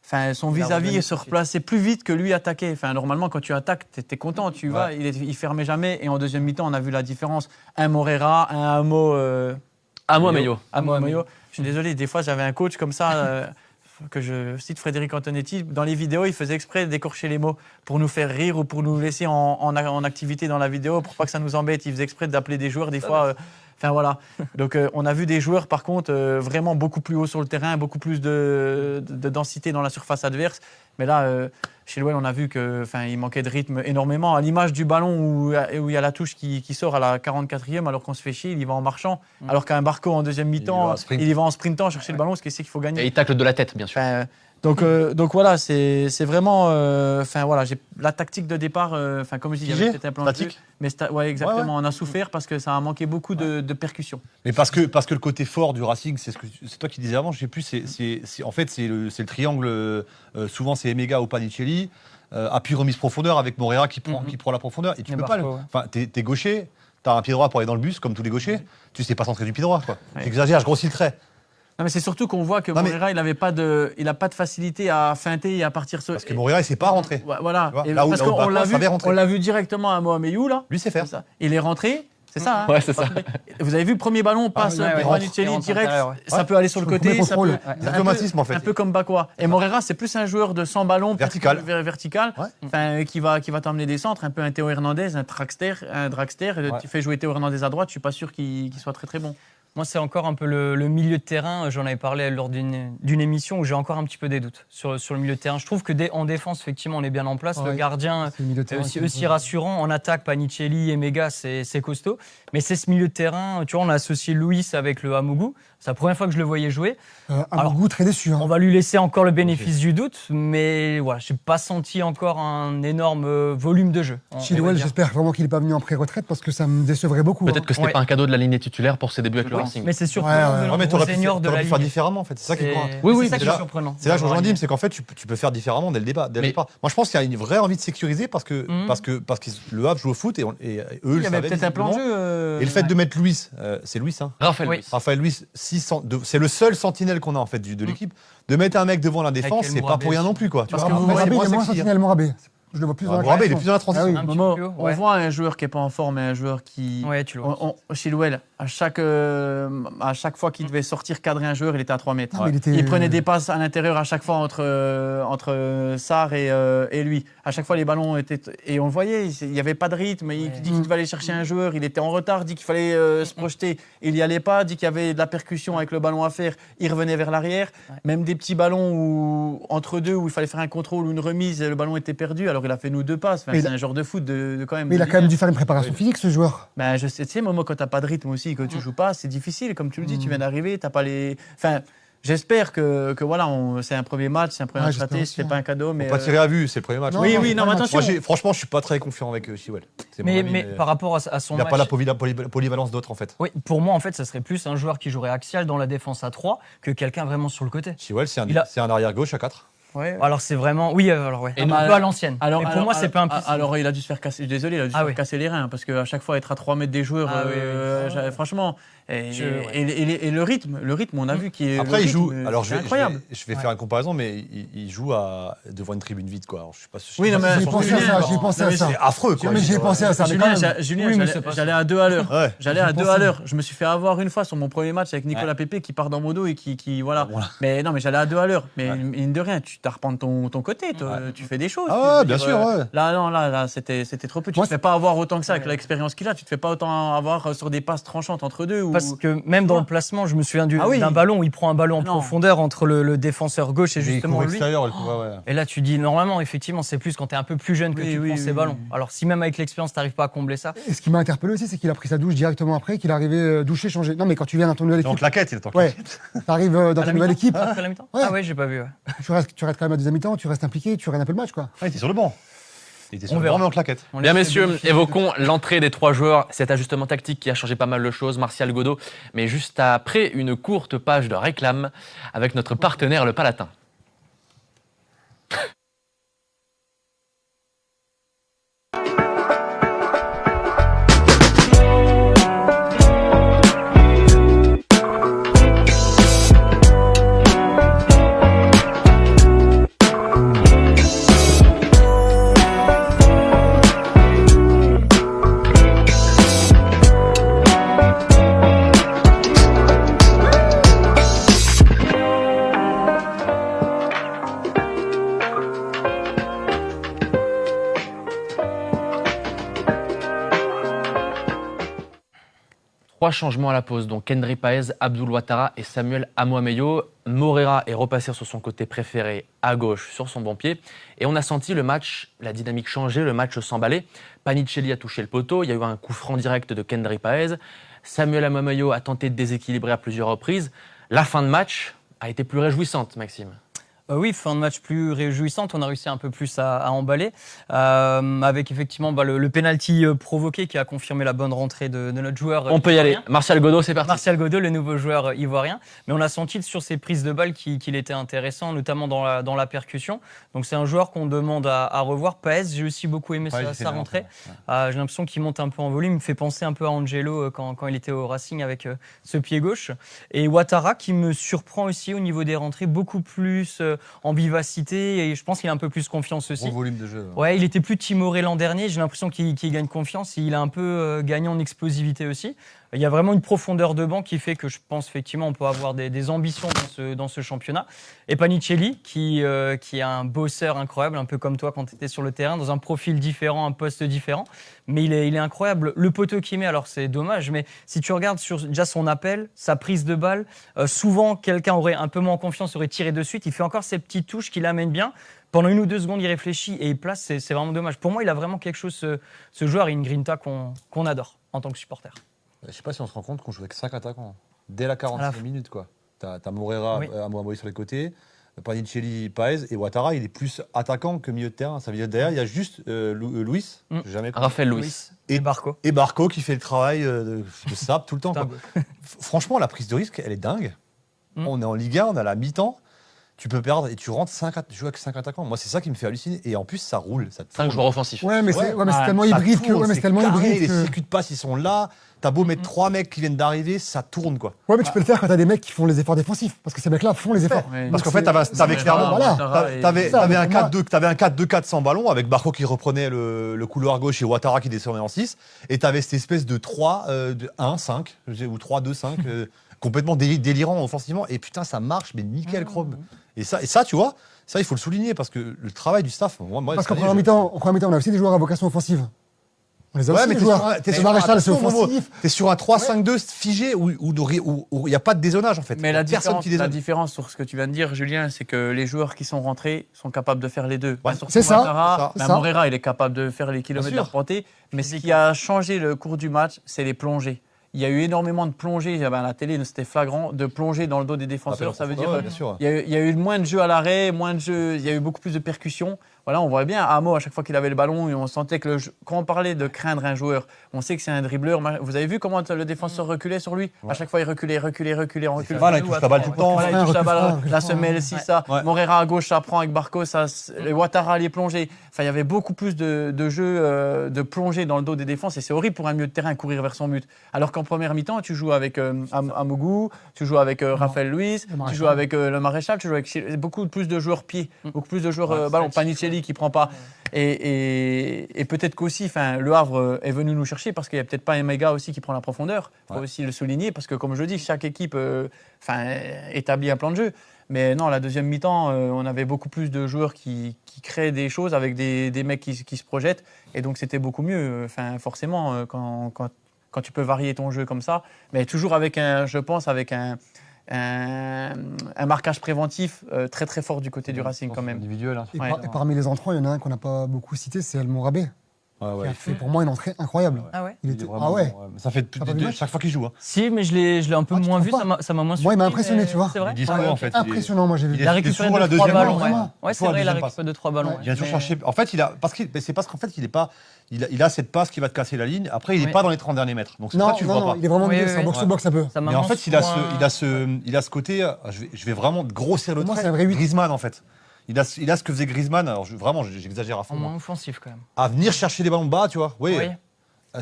Enfin, son vis-à-vis se replaçait plus vite que lui attaquait. Enfin, normalement, quand tu attaques, tu es content, tu vois. Il fermait jamais. Et en deuxième mi-temps, on a vu la différence. Un Morera, un Amo Ameyo. Ameyo. Je suis désolé, des fois, j'avais un coach comme ça, que je cite, Frédéric Antonetti. Dans les vidéos, il faisait exprès d'écorcher les mots pour nous faire rire ou pour nous laisser en activité dans la vidéo, pour pas que ça nous embête. Il faisait exprès d'appeler des joueurs, des fois. Enfin voilà. Donc on a vu des joueurs par contre vraiment beaucoup plus haut sur le terrain, beaucoup plus de densité dans la surface adverse. Mais là, Chilwell, on a vu qu'il manquait de rythme énormément. À l'image du ballon où il y a la touche qui sort à la 44e alors qu'on se fait chier, il y va en marchant. Alors qu'un Barco en deuxième mi-temps, il y va en sprintant chercher le ballon, ce qui c'est qu'il faut gagner. Et il tacle de la tête, bien sûr. Donc voilà, c'est vraiment, voilà, la tactique de départ, comme je dis, il y avait peut-être un plan de jeu, mais ouais, exactement, on a souffert parce que ça a manqué beaucoup de percussion. Mais parce que le côté fort du Racing, c'est toi qui disais avant, je sais plus, en fait c'est le triangle. Souvent c'est Emega ou Panicelli, appui remise profondeur avec Morera qui prend la profondeur. Et tu peux pas. Enfin, t'es gaucher, t'as un pied droit pour aller dans le bus comme tous les gauchers. Tu sais pas centrer du pied droit, quoi. J'exagère, je grossis le trait. Non, mais c'est surtout qu'on voit que Morera, il n'a pas de facilité à feinter et à partir sur. Parce que Morera, il ne sait pas rentrer. Voilà. Parce qu'on l'a vu directement à Mohamedou, là. Lui, c'est faire. Ça. Il est rentré, c'est ça. Hein, ouais, c'est ça. Vous avez vu le premier ballon, passe pour Panicelli direct. Ça peut aller sur le côté. C'est automatisme, en fait. Un peu comme Bakwa. Et Morera, c'est plus un joueur de 100 ballons. Vertical. Qui va t'emmener des centres, un peu un Théo Hernandez, un dragster. Tu fais jouer Théo Hernandez à droite, je ne suis pas sûr qu'il soit très très bon. Moi, c'est encore un peu le milieu de terrain. J'en avais parlé lors d'une émission où j'ai encore un petit peu des doutes sur le milieu de terrain. Je trouve que en défense, effectivement, on est bien en place. Le gardien est aussi rassurant. En attaque, Panicelli et Mega, c'est costaud. Mais c'est ce milieu de terrain. Tu vois, on a associé Luis avec le Hamougou. C'est la première fois que je le voyais jouer. Hamougou, très déçu. Hein. On va lui laisser encore le bénéfice du doute. Mais voilà, je n'ai pas senti encore un énorme volume de jeu. Chilwell, j'espère vraiment qu'il n'est pas venu en pré-retraite parce que ça me décevrait beaucoup. Peut-être que ce n'était pas un cadeau de la lignée titulaire pour ses débuts avec le Racing. Mais c'est surtout mais tu aurais pu faire faire différemment, en fait. C'est ça qui est courant. Oui, c'est ça qui est surprenant. C'est là que je rejoins Dim, c'est qu'en fait, tu peux faire différemment dès le départ. Moi, je pense qu'il y a une vraie envie de sécuriser parce que le Havre joue au foot et eux, il y avait peut-être un plan de jeu. Et le fait de mettre Luis, c'est Luis, hein. Raphaël Luis, c'est le seul sentinelle qu'on a en fait de l'équipe. De mettre un mec devant la défense, c'est pas pour rien non plus, quoi. Parce que Morabé, il est moins sentinelle, Morabé. Je le vois plus dans la Morabé, il est plus dans la transition. On voit un joueur qui n'est pas en forme et un joueur qui. Ouais, tu le vois. Chilwell, à chaque fois qu'il devait sortir cadrer un joueur, il était à 3 mètres. Il prenait des passes à l'intérieur à chaque fois entre Sarr et lui. À chaque fois, les ballons étaient. Et on le voyait, il n'y avait pas de rythme. Il dit qu'il devait aller chercher un joueur, il était en retard, dit qu'il fallait se projeter. Il n'y allait pas, dit qu'il y avait de la percussion avec le ballon à faire. Il revenait vers l'arrière. Même des petits ballons entre deux où il fallait faire un contrôle ou une remise et le ballon était perdu. Alors il a fait nous 2 passes. C'est un genre de foot quand même. Mais il a quand même dû faire une préparation physique, ce joueur. Ben, je sais, tu sais, Momo, quand t'as pas de rythme aussi, que tu joues pas, c'est difficile. Comme tu le dis, tu viens d'arriver, t'as pas les. Enfin, j'espère que voilà, c'est un premier match, c'est un premier match raté, c'était pas un cadeau. Mais pas tirer à vue, c'est le premier match. Non, mais attention. Moi, franchement, je suis pas très confiant avec Chilwell. Mais par rapport à son il n'a match, pas la polyvalence d'autres, en fait. Oui, pour moi, en fait, ça serait plus un joueur qui jouerait axial dans la défense à 3 que quelqu'un vraiment sur le côté. Chilwell, c'est un arrière gauche à 4. Ouais. Alors c'est vraiment, oui, alors ouais, Et un peu à l'ancienne. Mais pour moi, c'est pas impossible. Alors il a dû se faire casser. Désolé, il a dû se faire casser les reins parce qu'à chaque fois être à 3 mètres des joueurs, franchement. Et le rythme, on a vu qu'il est. Après, il joue. Alors incroyable. Je vais faire une comparaison, mais il joue devant une tribune vide, quoi. Alors, je sais pas. Oui, non, mais j'ai pensé à ça. C'est affreux, quoi. Mais j'ai pensé à ça. Julien, j'allais à 2 à l'heure. J'allais à 2 à l'heure. Je me suis fait avoir une fois sur mon premier match avec Nicolas Pépé qui part dans Modo et qui voilà. Mais non, mais j'allais à 2 à l'heure. Mais mine de rien, tu t'arpentes ton côté, tu fais des choses. Ah, tu veux bien dire, sûr, ouais. Là, c'était trop peu. Tu Moi, te fais pas avoir autant que ça avec l'expérience qu'il a. Tu te fais pas autant avoir sur des passes tranchantes entre deux. Parce que même dans le placement, je me souviens Ah oui. d'un ballon où il prend un ballon en Non. profondeur entre le défenseur gauche et Il justement court lui. extérieur, ouais. Et là, tu dis, normalement, effectivement, c'est plus quand tu es un peu plus jeune que Oui, tu oui, prends ces oui, ballons. oui. Alors, si même avec l'expérience, tu n'arrives pas à combler ça. Et ce qui m'a interpellé aussi, c'est qu'il a pris sa douche directement après, qu'il est arrivé douché, changé. Non, mais quand tu viens dans ton nouvelle Il est en équipe, claquette, il est en ouais, claquette. t'arrives dans À ta la nouvelle mi-temps équipe, Après la mi-temps Ouais. Ah ouais, j'ai pas vu. Ouais. tu restes quand même à deuxième mi-temps, tu restes impliqué, tu regardes un peu le match, quoi. Il était sur le banc. Il était sur On le verra. banc, mais en claquette. On Bien laisse messieurs, bénéficier évoquons l'entrée des 3 joueurs, cet ajustement tactique qui a changé pas mal de choses, Martial Godot, mais juste après une courte page de réclame avec notre partenaire le Palatin. Trois changements à la pause, donc Kendry Páez, Abdoul Ouattara et Samuel Amoameyo. Morera est repassé sur son côté préféré, à gauche, sur son bon pied. Et on a senti le match, la dynamique changer, le match s'emballer. Panicelli a touché le poteau, il y a eu un coup franc direct de Kendry Páez. Samuel Amoameyo a tenté de déséquilibrer à plusieurs reprises. La fin de match a été plus réjouissante, Maxime. Oui, fin de match plus réjouissante. On a réussi un peu plus à emballer. Avec effectivement le penalty provoqué qui a confirmé la bonne rentrée de notre joueur. On peut y aller. ivoirien. Martial Godot, c'est parti. Martial Godot, le nouveau joueur ivoirien. Mais on a senti sur ses prises de balles qu'il était intéressant, notamment dans la percussion. Donc c'est un joueur qu'on demande à revoir. Páez, j'ai aussi beaucoup aimé sa rentrée. J'ai l'impression qu'il monte un peu en volume. Il me fait penser un peu à Angelo quand il était au Racing avec ce pied gauche. Et Ouattara qui me surprend aussi au niveau des rentrées, beaucoup plus en vivacité. Et je pense qu'il a un peu plus confiance aussi. Bon volume de jeu. Ouais, il était plus timoré l'an dernier. J'ai l'impression qu'il gagne confiance. Il a un peu gagné en explosivité aussi. Il y a vraiment une profondeur de banc qui fait que je pense effectivement on peut avoir des ambitions dans ce championnat. Et Panicelli qui est un bosseur incroyable, un peu comme toi quand tu étais sur le terrain, dans un profil différent, un poste différent. Mais il est incroyable. Le poteau qu'il met, alors c'est dommage, mais si tu regardes sur déjà son appel, sa prise de balle, souvent quelqu'un aurait un peu moins confiance, aurait tiré de suite. Il fait encore ces petites touches qui l'amènent bien. Pendant 1 ou 2 secondes, il réfléchit et il place. C'est vraiment dommage. Pour moi, il a vraiment quelque chose, ce joueur, et une grinta qu'on adore en tant que supporter. Je sais pas si on se rend compte qu'on joue avec 5 attaquants. Dès la 46e minute, quoi. T'as Morera, Oui. Amoamoy sur les côtés, Panicelli, Páez et Ouattara, il est plus attaquant que milieu de terrain. Ça veut dire derrière, il y a juste Luis, jamais compris, Raphaël Luis. Et Barco. et Barco qui fait le travail de sap tout le temps. Quoi. Franchement, la prise de risque, elle est dingue. On est en Ligue 1, on a la mi-temps. Tu peux perdre et tu rentres tu joues avec 5 attaquants. Moi, c'est ça qui me fait halluciner. Et en plus, ça roule. Ça 5 joueurs offensifs. Ouais, mais c'est tellement Ça hybride que. tourne, Ouais, mais c'est c'est tellement carré, hybride les que. circuits de passe, ils sont là. T'as beau mettre 3 mecs qui viennent d'arriver, ça tourne, quoi. Ouais, mais tu peux le faire quand t'as des mecs qui font les efforts défensifs. Parce que ces mecs-là font les efforts. Ouais. Parce qu'en fait, t'avais clairement. Voilà. T'avais Ça, un pour moi- 4-2, t'avais un 4-2-4 sans ballon avec Barco qui reprenait le couloir gauche et Ouattara qui descendait en 6. Et t'avais cette espèce de 3-1-5 ou 3-2-5 complètement délirant offensivement. Et putain, ça marche, mais nickel chrome. Et ça, tu vois, ça, il faut le souligner parce que le travail du staff. Parce qu'en première mi-temps, on a aussi des joueurs à vocation offensive. On les a aussi, les joueurs. t'es Le sur Maréchal, c'est attention, Momo, offensif. t'es sur un 3-5-2 figé où il n'y a pas de dézonage en fait. Mais la Personne qui dézonne. différence sur ce que tu viens de dire, Julien, c'est que les joueurs qui sont rentrés sont capables de faire les deux. Ouais, Surtout c'est ça, Ouattara, c'est ça. Morera, il est capable de faire les kilomètres sûr. arpentés. Mais ce qui a changé le cours du match, c'est les plongées. Il y a eu énormément de plongées, à la télé, c'était flagrant, de plongées dans le dos des défenseurs. Ça veut dire Ouais, bien sûr. il y a eu moins de jeux à l'arrêt, moins de jeux, il y a eu beaucoup plus de percussions. Voilà, on voit bien Amo à chaque fois qu'il avait le ballon et on sentait que quand on parlait de craindre un joueur, on sait que c'est un dribbleur. Vous avez vu comment le défenseur reculait sur lui? À chaque fois, il reculait, on recule. Voilà, il touche la balle tout le temps. Voilà, il touche la balle, recule la franc, semelle, si ça. Ouais. Morera à gauche, ça prend avec Barco, les Ouattara les plongées. Enfin, il y avait beaucoup plus de jeux de plongée dans le dos des défenses et c'est horrible pour un milieu de terrain courir vers son but. Alors qu'en première mi-temps, tu joues avec Amougou, tu joues avec Raphaël Luis, tu joues avec le Maréchal, tu joues avec beaucoup plus de joueurs pieds, beaucoup plus de joueurs ballon. Panicelli Koulibaly qui prend pas. Et peut-être qu'aussi, le Havre est venu nous chercher parce qu'il n'y a peut-être pas Emega aussi qui prend la profondeur. Il faut aussi le souligner parce que, comme je dis, chaque équipe établit un plan de jeu. Mais non, la deuxième mi-temps, on avait beaucoup plus de joueurs qui créent des choses avec des mecs qui se projettent. Et donc, c'était beaucoup mieux, forcément, quand tu peux varier ton jeu comme ça. Mais toujours avec un marquage préventif très très fort du côté du Racing quand même. Individuel. Hein. Et, Ouais. et parmi les entrants, il y en a un qu'on n'a pas beaucoup cité, c'est El Mourabé, Ouais, qui ouais. a fait pour moi une entrée incroyable. Ah ouais. Il Il est était... vraiment Ah ouais. bon, ouais. Mais ça fait T'as pas vu le match chaque fois qu'il joue. Hein. Si, mais je l'ai un peu Ah, tu moins trouves vu, pas ça m'a moins Moi, il m'a surpris, impressionné, mais tu vois. C'est vrai. Il discours, Ouais, en ok. fait. Impressionnant, moi j'ai vu. Il Il a est récupéré souvent la 2-3 deuxième ballons. passe, Ouais, vraiment. ouais c'est Soit la vrai, il a deuxième passe. récupéré 2-3 ballons. Ouais. Il vient toujours chercher. En fait, c'est parce qu'en fait, il a cette passe qui va te casser la ligne. Après, il n'est Oui. pas dans les 30 derniers mètres. Donc, c'est Non, ça, tu le non, vois non, pas. il est vraiment Oui, milieu, oui, c'est un oui. box-to-box un peu. Ça m'a Mais en moins fait, il a ce côté. Je vais vraiment grossir le Pour moi, trait. c'est un vrai huit. Griezmann, en fait. Il a ce que faisait Griezmann. Alors, vraiment, j'exagère à fond. En moins Moi. offensif quand même. À venir chercher les ballons bas, tu vois. Oui. Oui.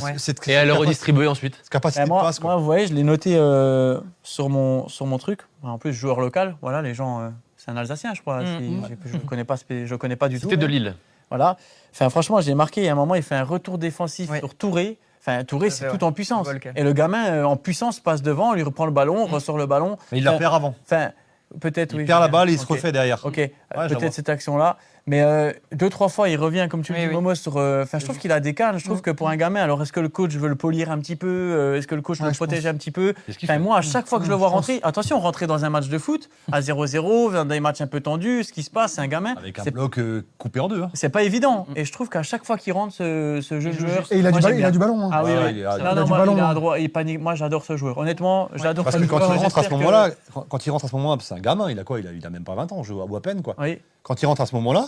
Ouais. Et à le redistribuer ensuite. Cette capacité Et de moi, passe, quoi. vous voyez, je l'ai noté sur mon truc. En plus, joueur local, voilà, les gens, c'est un Alsacien, je crois. Je connais pas du tout. C'était de Lille. Voilà. Franchement, j'ai marqué. À un moment, il fait un retour défensif Ouais. sur Touré. Touré, c'est fait, tout en puissance. Volker. Et le gamin, en puissance, passe devant, lui reprend le ballon, ressort le ballon. Mais il la perd avant. Peut-être, Il oui. perd la balle et il se Ok. refait derrière. Ok, je la vois. peut-être cette action-là. Mais 2-3 fois, il revient, comme tu le Oui, dis, oui. Momo, sur. Je trouve qu'il a des cannes. Je trouve que pour un gamin, alors est-ce que le coach veut le polir un petit peu Est-ce que le coach Ouais, veut le je protéger un petit peu Qu'est-ce qu'il fait Moi, à chaque fois que je le vois je pense. rentrer, attention, rentrer dans un match de foot à 0-0, dans des matchs un peu tendus, ce qui se passe, c'est un gamin. Avec un C'est- bloc coupé en deux. Hein. C'est pas évident. Et je trouve qu'à chaque fois qu'il rentre, ce jeu de joueur. Et il a moi, du j'aime ballon, il bien. a du ballon. hein. Ah oui, Ouais, oui. il a Non, du non, moi, ballon, il a un hein. droit, il panique. Moi, j'adore ce joueur. Honnêtement, j'adore Parce ce que quand joueur. il rentre à ce J'espère que- moment-là, quand il rentre à ce moment-là, c'est un gamin, il a quoi il a même pas 20 ans, je vois à peine quoi. Oui. Quand il rentre à ce moment-là,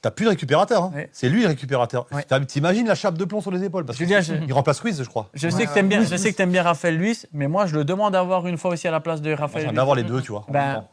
t'as plus de récupérateur. Hein. Ouais. C'est lui le récupérateur. Ouais. T'imagines la chape de plomb sur les épaules parce Julien, il remplace Ruiz, je crois. Je sais que t'aimes bien, je sais que t'aimes bien Raphaël Luis, mais moi je le demande d'avoir une fois aussi à la place de Moi, Raphaël j'aime Luis. bien avoir les deux, tu vois. en Ben, même temps.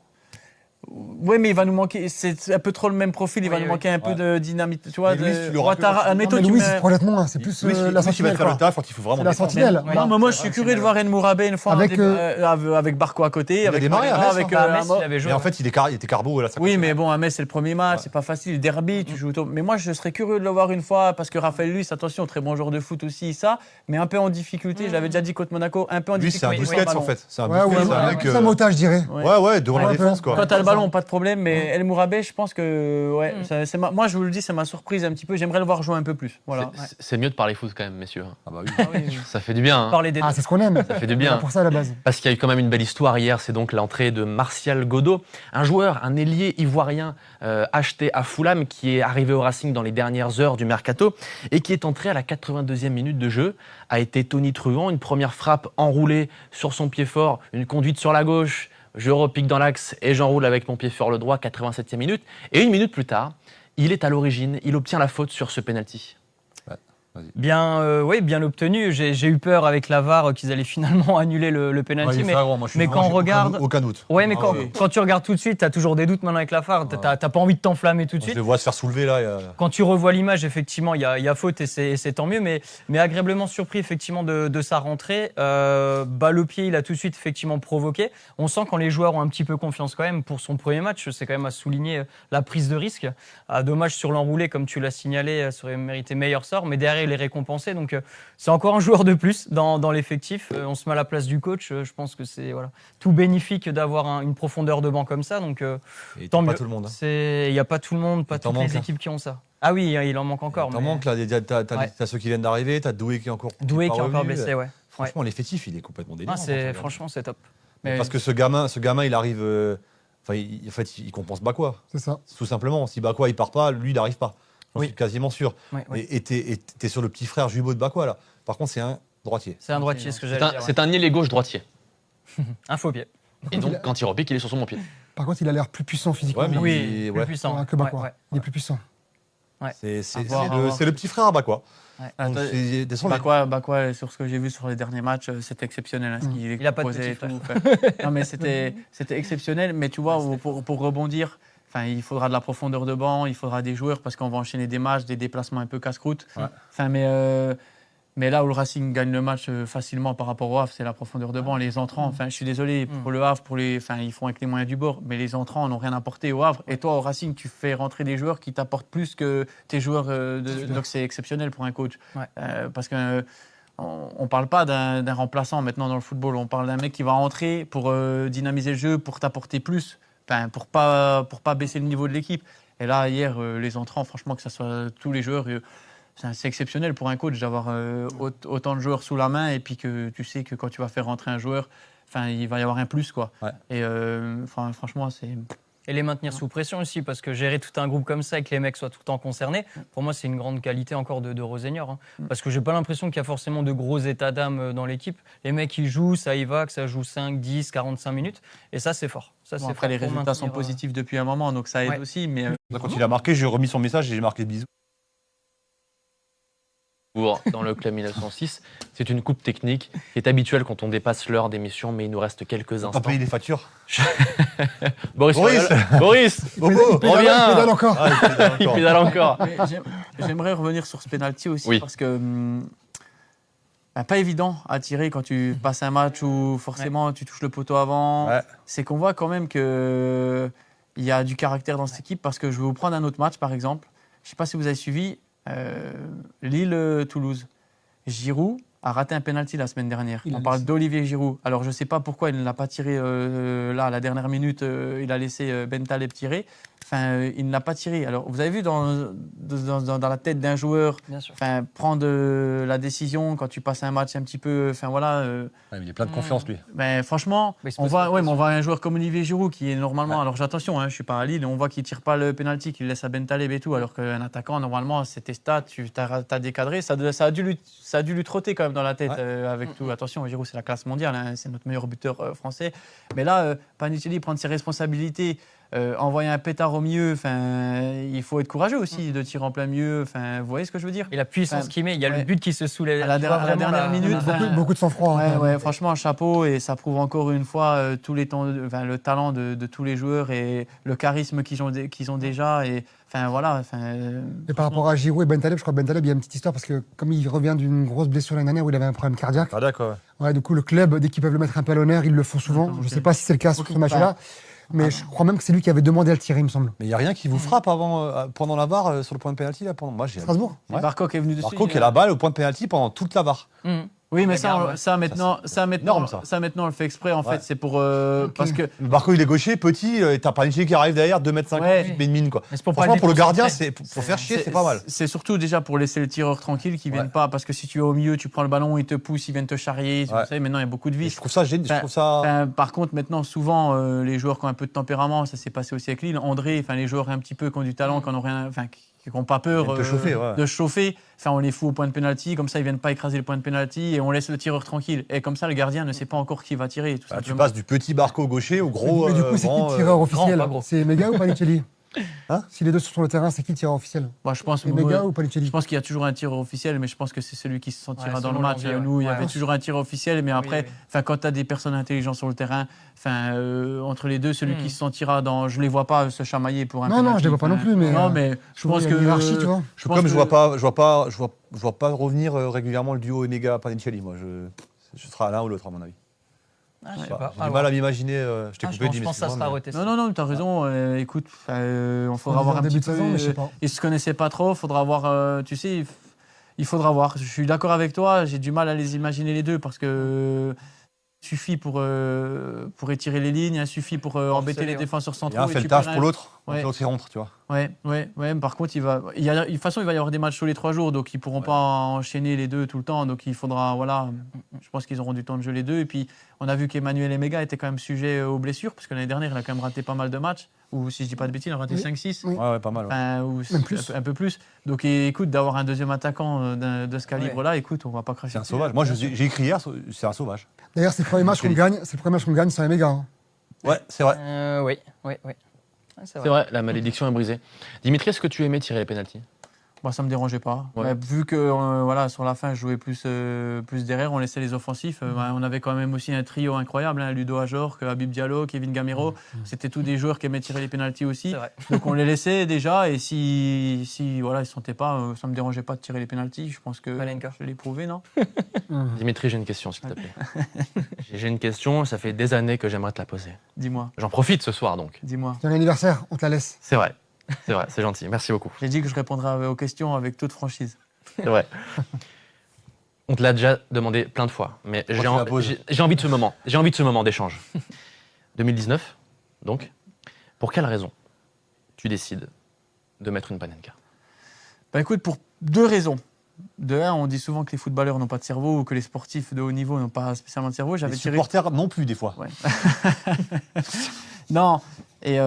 Oui, mais il va nous manquer. C'est un peu trop le même profil. Il va Oui, nous oui. manquer un peu Ouais. de dynamite. Tu vois, Mais Luis, tu l'auras Ouattara, plus, admettons, Non, mais tu Louis, mets- c'est complètement là. C'est plus Louis, la il va te sentinelle. faire le quoi. taf quand il faut vraiment C'est la défendre. sentinelle. Non, mais moi je suis curieux de voir En Mourabé une fois Avec, avec Barco à côté, a avec démarré à Marina, Metz, avec Bah, Metz, Amo. il avait joué. Mais en fait, il était carbo là. ça Oui, compte. mais bon, à Metz, c'est le premier match, Ouais. c'est pas facile. Derby, tu joues au top. Mais moi, je serais curieux de le voir une fois parce que Raphaël Luis, attention, très bon joueur de foot aussi, ça, mais un peu en difficulté. Je l'avais déjà dit contre Monaco, un peu en Lui, c'est un difficulté. Busquets en fait. C'est un Ouais, Busquets, ouais, c'est un ouais. mec. C'est un motage, je dirais. Ouais, devant la Ouais, défense un quoi. Quand t'as le ballon, pas de problème, mais El Mourabé, je pense que moi je vous le dis, c'est ma surprise un petit peu. J'aimerais le voir jouer un peu plus. Voilà. C'est mieux de parler foot quand même, messieurs. Ah bah oui. Ça fait du bien. Hein. Parler des Ah, c'est ce qu'on aime. Ça fait du C'est bien. pour ça à la base. Parce qu'il y a eu quand même une belle histoire hier, c'est donc l'entrée de Martial Godot, un joueur, un ailier ivoirien acheté à Fulham qui est arrivé au Racing dans les dernières heures du mercato et qui est entré à la 82e minute de jeu, a été tonitruant, une première frappe enroulée sur son pied fort, une conduite sur la gauche, je repique dans l'axe et j'enroule avec mon pied fort le droit, 87e minute. Et une minute plus tard, il est à l'origine, il obtient la faute sur ce penalty. Bien, bien obtenu. J'ai eu peur avec la VAR qu'ils allaient finalement annuler le Ouais, penalty. il est mais frérot, moi, je suis mais vraiment- quand on j'ai regarde- aucun doute. ouais, mais Ah quand, ouais. quand tu regardes tout de suite, tu as toujours des doutes maintenant avec la VAR. T'as pas envie de t'enflammer tout de Je suite. le vois se faire soulever là. Quand tu revois l'image, effectivement, il y a faute et c'est tant mieux. Mais agréablement surpris effectivement de sa rentrée. Balle au pied, il a tout de suite effectivement provoqué. On sent quand les joueurs ont un petit peu confiance quand même pour son premier match. C'est quand même à souligner la prise de risque. Dommage sur l'enroulé, comme tu l'as signalé, ça aurait mérité meilleur sort. Mais derrière, il est récompensé. Donc c'est encore un joueur de plus dans l'effectif. On se met à la place du coach. Je pense que c'est tout bénéfique d'avoir une profondeur de banc comme ça. Donc Et tant pas mieux. tout le monde. hein. Il n'y a pas tout le monde, pas Il t'en toutes les manque, hein. équipes qui ont ça. Ah oui, il en manque encore. T'en mais- manques là. T'as Ouais. ceux qui viennent d'arriver, t'as Doué qui est encore. Doué qui est pas encore revenu. blessé, ouais. Franchement, l'effectif, il est complètement délirant. Ah, quand tu regardes. franchement, c'est top. Mais- Parce que ce gamin, il arrive. En fait, il compense Bakwa. C'est ça. Tout simplement. Si Bakwa il part pas, lui il n'arrive pas. J'en Oui. suis quasiment sûr. Ouais, ouais. Et t'es sur le petit frère jumeau de Bakwa là. Par contre, c'est un droitier. C'est un droitier, ce que C'est j'allais un, dire. c'est un ailier gauche droitier. Un faux pied. Et donc, quand il repique, il est sur son bon pied. Par contre, il a l'air plus puissant physiquement. Ouais, mais Oui, ouais. plus puissant. Que Bakwa. Ouais, ouais. Il est plus puissant. C'est voir, à voir. le petit frère à Bakwa. Ouais. Donc, Attends, c'est- des sons, les- Bakwa, sur ce que j'ai vu sur les derniers matchs, c'était exceptionnel. Ce qu'il Il a pas de proposait petit et tout. Enfin, non, mais c'était exceptionnel. Mais tu vois, pour rebondir, il faudra de la profondeur de banc, il faudra des joueurs parce qu'on va enchaîner des matchs, des déplacements un peu casse-croûte. Ouais. Mais Mais là où le Racing gagne le match facilement par rapport au Havre, c'est la profondeur de banc. Les entrants, enfin, je suis désolé pour le Havre, ils font avec les moyens du bord, mais les entrants n'ont rien apporté au Havre. Et toi, au Racing, tu fais rentrer des joueurs qui t'apportent plus que tes joueurs. Donc c'est exceptionnel pour un coach. Ouais. Parce que on parle pas d'un remplaçant maintenant dans le football. On parle d'un mec qui va rentrer pour dynamiser le jeu, pour t'apporter plus, pour pas baisser le niveau de l'équipe. Et là, hier, les entrants, franchement, que ce soit tous les joueurs. C'est exceptionnel pour un coach d'avoir autant de joueurs sous la main et puis que tu sais que quand tu vas faire rentrer un joueur, il va y avoir un plus, quoi. Ouais. Et franchement, c'est... Et les maintenir sous pression aussi, parce que gérer tout un groupe comme ça et que les mecs soient tout le temps concernés, pour moi, c'est une grande qualité encore de Rosenior. Hein. Parce que j'ai pas l'impression qu'il y a forcément de gros états d'âme dans l'équipe. Les mecs, ils jouent, ça y va, que ça joue 5, 10, 45 minutes. Et ça, c'est fort. Ça, c'est Après, fort les pour résultats sont maintenir, positifs depuis un moment, donc ça aide aussi. Mais Quand il a marqué, j'ai remis son message et j'ai marqué bisous. Dans le club 1906. C'est une coupe technique qui est habituelle quand on dépasse l'heure d'émission, mais il nous reste quelques Pas instants. payer les factures. Boris, Boris Boris, Bobo Il pédale reviens. encore. Ah, il pédale Il encore. pédale encore. Mais j'aimerais revenir sur ce penalty aussi, Oui. parce que pas évident à tirer quand tu passes un match où forcément tu touches le poteau avant. Ouais. C'est qu'on voit quand même qu'il y a du caractère dans cette équipe, parce que je vais vous prendre un autre match, par exemple. Je ne sais pas si vous avez suivi Lille-Toulouse. Giroud a raté un penalty la semaine dernière. On parle d'Olivier Giroud. Alors je ne sais pas pourquoi il ne l'a pas tiré là, à la dernière minute. Il a laissé Ben Taleb tirer. Il ne l'a pas tiré. Alors vous avez vu dans la tête d'un joueur, Bien sûr. prendre la décision quand tu passes un match un petit peu. Ouais, il est plein de confiance, lui. Franchement, Mais il se on pose voit, pas de mais on voit un joueur comme Olivier Giroud qui est normalement. Alors attention, je ne suis pas à Lille, on voit qu'il ne tire pas le penalty, qu'il laisse à Ben Taleb et tout, alors qu'un attaquant, normalement, c'était stats, tu as décadré. Ça a dû lui trotter quand même dans la tête avec tout. Attention, Giroud, c'est la classe mondiale, c'est notre meilleur buteur français. Mais là, Panicelli prendre ses responsabilités. Envoyer un pétard au milieu, il faut être courageux aussi de tirer en plein milieu. Vous voyez ce que je veux dire? Et la puissance qu'il met, il y a le but qui se soulève. À la dernière minute, Beaucoup de sang-froid. hein. Ouais, franchement, chapeau, et ça prouve encore une fois le talent de tous les joueurs et le charisme qu'ils ont déjà. Et voilà. Et par rapport à Giroud et Ben Taleb, je crois que Ben Taleb, il y a une petite histoire parce que comme il revient d'une grosse blessure l'année dernière où il avait un problème cardiaque, D'accord. ouais, du coup le club, dès qu'ils peuvent le mettre un peu à l'honneur, ils le font souvent. D'accord, Je ne ok. sais pas si c'est le cas sur ce match-là, mais je crois même que c'est lui qui avait demandé à le tirer, il me semble. Mais il n'y a rien qui vous frappe pendant la VAR sur le point de pénalty là pendant... Moi, j'ai Strasbourg. Ouais. Barcock est venu dessus. Marco qui a la balle au point de pénalty pendant toute la VAR. Oui, mais Regarde, ça maintenant, énorme, ça. on le fait exprès, en Ouais. fait. C'est pour. Parce que. Marco, il est gaucher, petit, et t'as Panicelli qui arrive derrière, 2,50 m, Ouais. tu te mets une mine, quoi. Mais c'est pour pas Franchement, le pour le gardien, déconcentrer. pour faire chier, c'est pas mal. C'est surtout déjà pour laisser le tireur tranquille, qui ne vienne Ouais. pas. Parce que si tu es au milieu, tu prends le ballon, il te pousse, il vient te charrier. Vous Ouais. savez, maintenant, il y a beaucoup de Et vis. je trouve ça génial. Je trouve ça. Par contre, maintenant, souvent, les joueurs qui ont un peu de tempérament, ça s'est passé aussi avec Lille. André, les joueurs un petit peu qui ont du talent, qui n'ont rien, qui n'ont pas peur Ils viennent te chauffer, ouais. de se chauffer. On les fout au point de pénalty, comme ça, ils viennent pas écraser le point de pénalty et on laisse le tireur tranquille. Et comme ça, le gardien ne sait pas encore qui va tirer. Tout Tu simplement. passes du petit Barco gaucher au gros. Mais du coup, c'est qui grand, le tireur officiel? pas gros. C'est Mega ou Panicelli? Hein Si les deux sont sur le terrain, c'est qui le tireur officiel? Moi, je pense, C'est Mega ou Panicelli? je pense qu'il y a toujours un tireur officiel, mais je pense que c'est celui qui se sentira Ouais, dans le selon match. l'envie, ouais. Nous, il y Ouais, avait ouais. toujours un tireur officiel, mais après, quand tu as des personnes intelligentes sur le terrain, entre les deux, celui qui se sentira dans. Je ne les vois pas se chamailler pour un Non, penalty. je les vois pas non plus, mais, Non, mais je pense il y a que. une hiérarchie, tu vois. je pense Comme que- je vois pas revenir régulièrement le duo Omega Panicelli, moi. Je serai à l'un ou l'autre, à mon avis. Ah, je sais J'ai pas. du mal à m'imaginer. Je t'ai coupé, je dis, pense que ça excuse-moi, sera mais- retesté. Non, tu as raison. Écoute, on faudra voir un début petit de peu. saison, mais je sais pas. Ils se connaissaient pas trop. Faudra voir. Tu sais, il faudra voir. Je suis d'accord avec toi. J'ai du mal à les imaginer les deux parce que suffit pour étirer les lignes, il suffit pour embêter les défenseurs Il y centraux. a un et fait tu le taf perds pour l'autre, Ouais. l'autre il rentre, tu vois. Ouais. Par contre, de toute façon, il va y avoir des matchs tous les 3 jours, donc ils pourront pas enchaîner les deux tout le temps. Donc il faudra, voilà, je pense qu'ils auront du temps de jeu les deux. Et puis, on a vu qu'Emmanuel Emega était quand même sujet aux blessures, parce que l'année dernière, il a quand même raté pas mal de matchs. Ou si je dis pas de bêtises, il a raté Oui. 5-6. Oui. Ouais, pas mal. Ouais. Ou Même plus. un peu plus. Donc écoute, d'avoir un deuxième attaquant de ce calibre-là, écoute, on va pas cracher. C'est un dessus. sauvage. Moi, j'ai écrit hier, c'est un sauvage. D'ailleurs, c'est le premier match qu'on gagne. C'est le premier match qu'on gagne sans les méga. Hein. Ouais, c'est vrai. Oui. Ouais, c'est C'est vrai, la malédiction est brisée. Dimitri, est-ce que tu aimais tirer les pénaltys? Bah, ça me dérangeait pas. Ouais. Vu que voilà, sur la fin, je jouais plus derrière, on laissait les offensifs. Bah, on avait quand même aussi un trio incroyable, hein, Ludo Ajorc, Habib Diallo, Kevin Gamero. C'était tous des joueurs qui aimaient tirer les pénaltys aussi. C'est vrai. Donc on les laissait déjà. Et si voilà, ils se sentaient pas, ça me dérangeait pas de tirer les pénaltys. Je pense que Panenka. je l'ai prouvé, non? Dimitri, j'ai une question, s'il te plaît. J'ai une question, ça fait des années que j'aimerais te la poser. Dis-moi, J'en profite ce soir, donc. dis-moi. C'est un anniversaire, on te la laisse. C'est vrai, c'est gentil. Merci beaucoup. J'ai dit que je répondrais aux questions avec toute franchise. C'est vrai. On te l'a déjà demandé plein de fois, mais tu la poses j'ai envie de ce moment. J'ai envie de ce moment d'échange. 2019, donc. Pour quelle raison tu décides de mettre une Panenka? Bah écoute, pour deux raisons. De un, on dit souvent que les footballeurs n'ont pas de cerveau ou que les sportifs de haut niveau n'ont pas spécialement de cerveau. Les J'avais tiré. supporters non plus, des fois. Ouais. Non. Et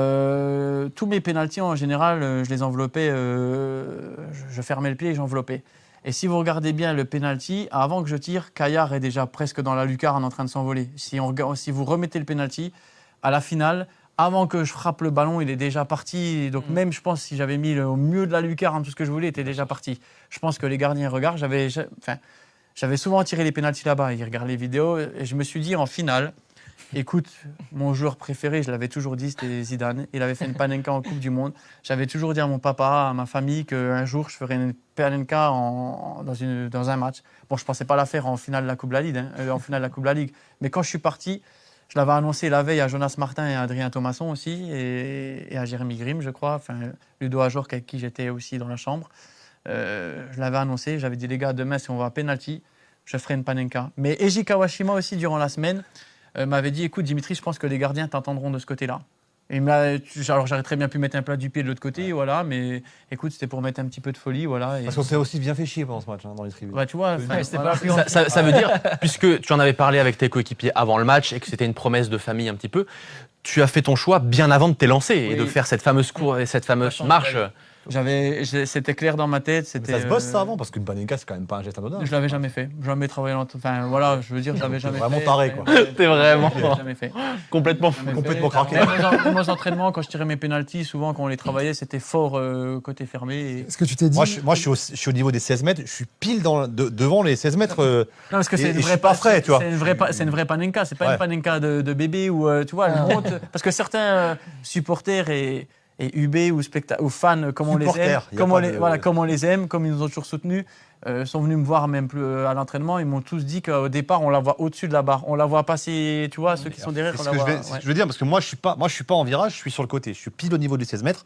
tous mes pénaltys, en général, je les enveloppais, je fermais le pied et j'enveloppais. Et si vous regardez bien le pénalty, avant que je tire, Caillard est déjà presque dans la lucarne en train de s'envoler. Si vous remettez le pénalty, à la finale, avant que je frappe le ballon, il est déjà parti. Donc même, je pense, si j'avais mis au milieu de la lucarne, tout ce que je voulais, il était déjà parti. Je pense que les gardiens regardent. J'avais souvent tiré les pénaltys là-bas. Ils regardent les vidéos et je me suis dit en finale, écoute, mon joueur préféré, je l'avais toujours dit, c'était Zidane. Il avait fait une Panenka en Coupe du Monde. J'avais toujours dit à mon papa, à ma famille, qu'un jour, je ferais une Panenka dans un match. Bon, je ne pensais pas la faire en finale de la Coupe de la Ligue, en finale de la Coupe de la Ligue. Mais quand je suis parti, je l'avais annoncé la veille à Jonas Martin et à Adrien Thomasson aussi, et à Jérémy Grimm, je crois, enfin, Ludo Ajorc avec qui j'étais aussi dans la chambre. Je l'avais annoncé, j'avais dit les gars, demain, si on va à penalty, je ferai une Panenka. Mais Eiji Kawashima aussi, durant la semaine, m'avait dit, écoute Dimitri, je pense que les gardiens t'entendront de ce côté-là. Et alors j'aurais très bien pu mettre un plat du pied de l'autre côté, voilà, mais écoute, c'était pour mettre un petit peu de folie, voilà. Et... Parce qu'on s'est aussi bien fait chier pendant ce match, dans les tribunes. Bah, tu vois, c'était voilà. pas Ça veut dire, puisque tu en avais parlé avec tes coéquipiers avant le match et que c'était une promesse de famille un petit peu, tu as fait ton choix bien avant de t'élancer et Oui. de faire cette fameuse marche. C'était clair dans ma tête. Mais ça se bosse ça avant, parce qu'une Panenka, c'est quand même pas un geste anodin. Je l'avais jamais fait. Jamais travaillé enfin voilà, je veux dire, j'avais jamais vraiment fait. taré, quoi. T'es vraiment J'avais jamais fait. complètement Jamais fou. Complètement fait. craqué. Même aux entraînements, quand je tirais mes pénaltys, souvent quand on les travaillait, c'était fort côté fermé. Et... Est-ce que tu t'es dit Moi, je suis au niveau des 16 mètres, je suis pile devant les 16 mètres. Non, parce que Et c'est une je vraie suis pas frais, tu vois. C'est une vraie Panenka, c'est pas Ouais. une Panenka de bébé où tu vois, elle monte. Parce que certains supporters et UB ou fans, comme on les aime, Supporters, y a pas de- voilà, comme on les aime, comme ils nous ont toujours soutenus, sont venus me voir même plus à l'entraînement. Ils m'ont tous dit qu'au départ, on la voit au-dessus de la barre. On la voit passer, tu vois, ceux qui sont derrière. C'est On ce la que voit, c'est ce que je veux dire, parce que moi, je suis pas en virage, je suis sur le côté. Je suis pile au niveau des 16 mètres.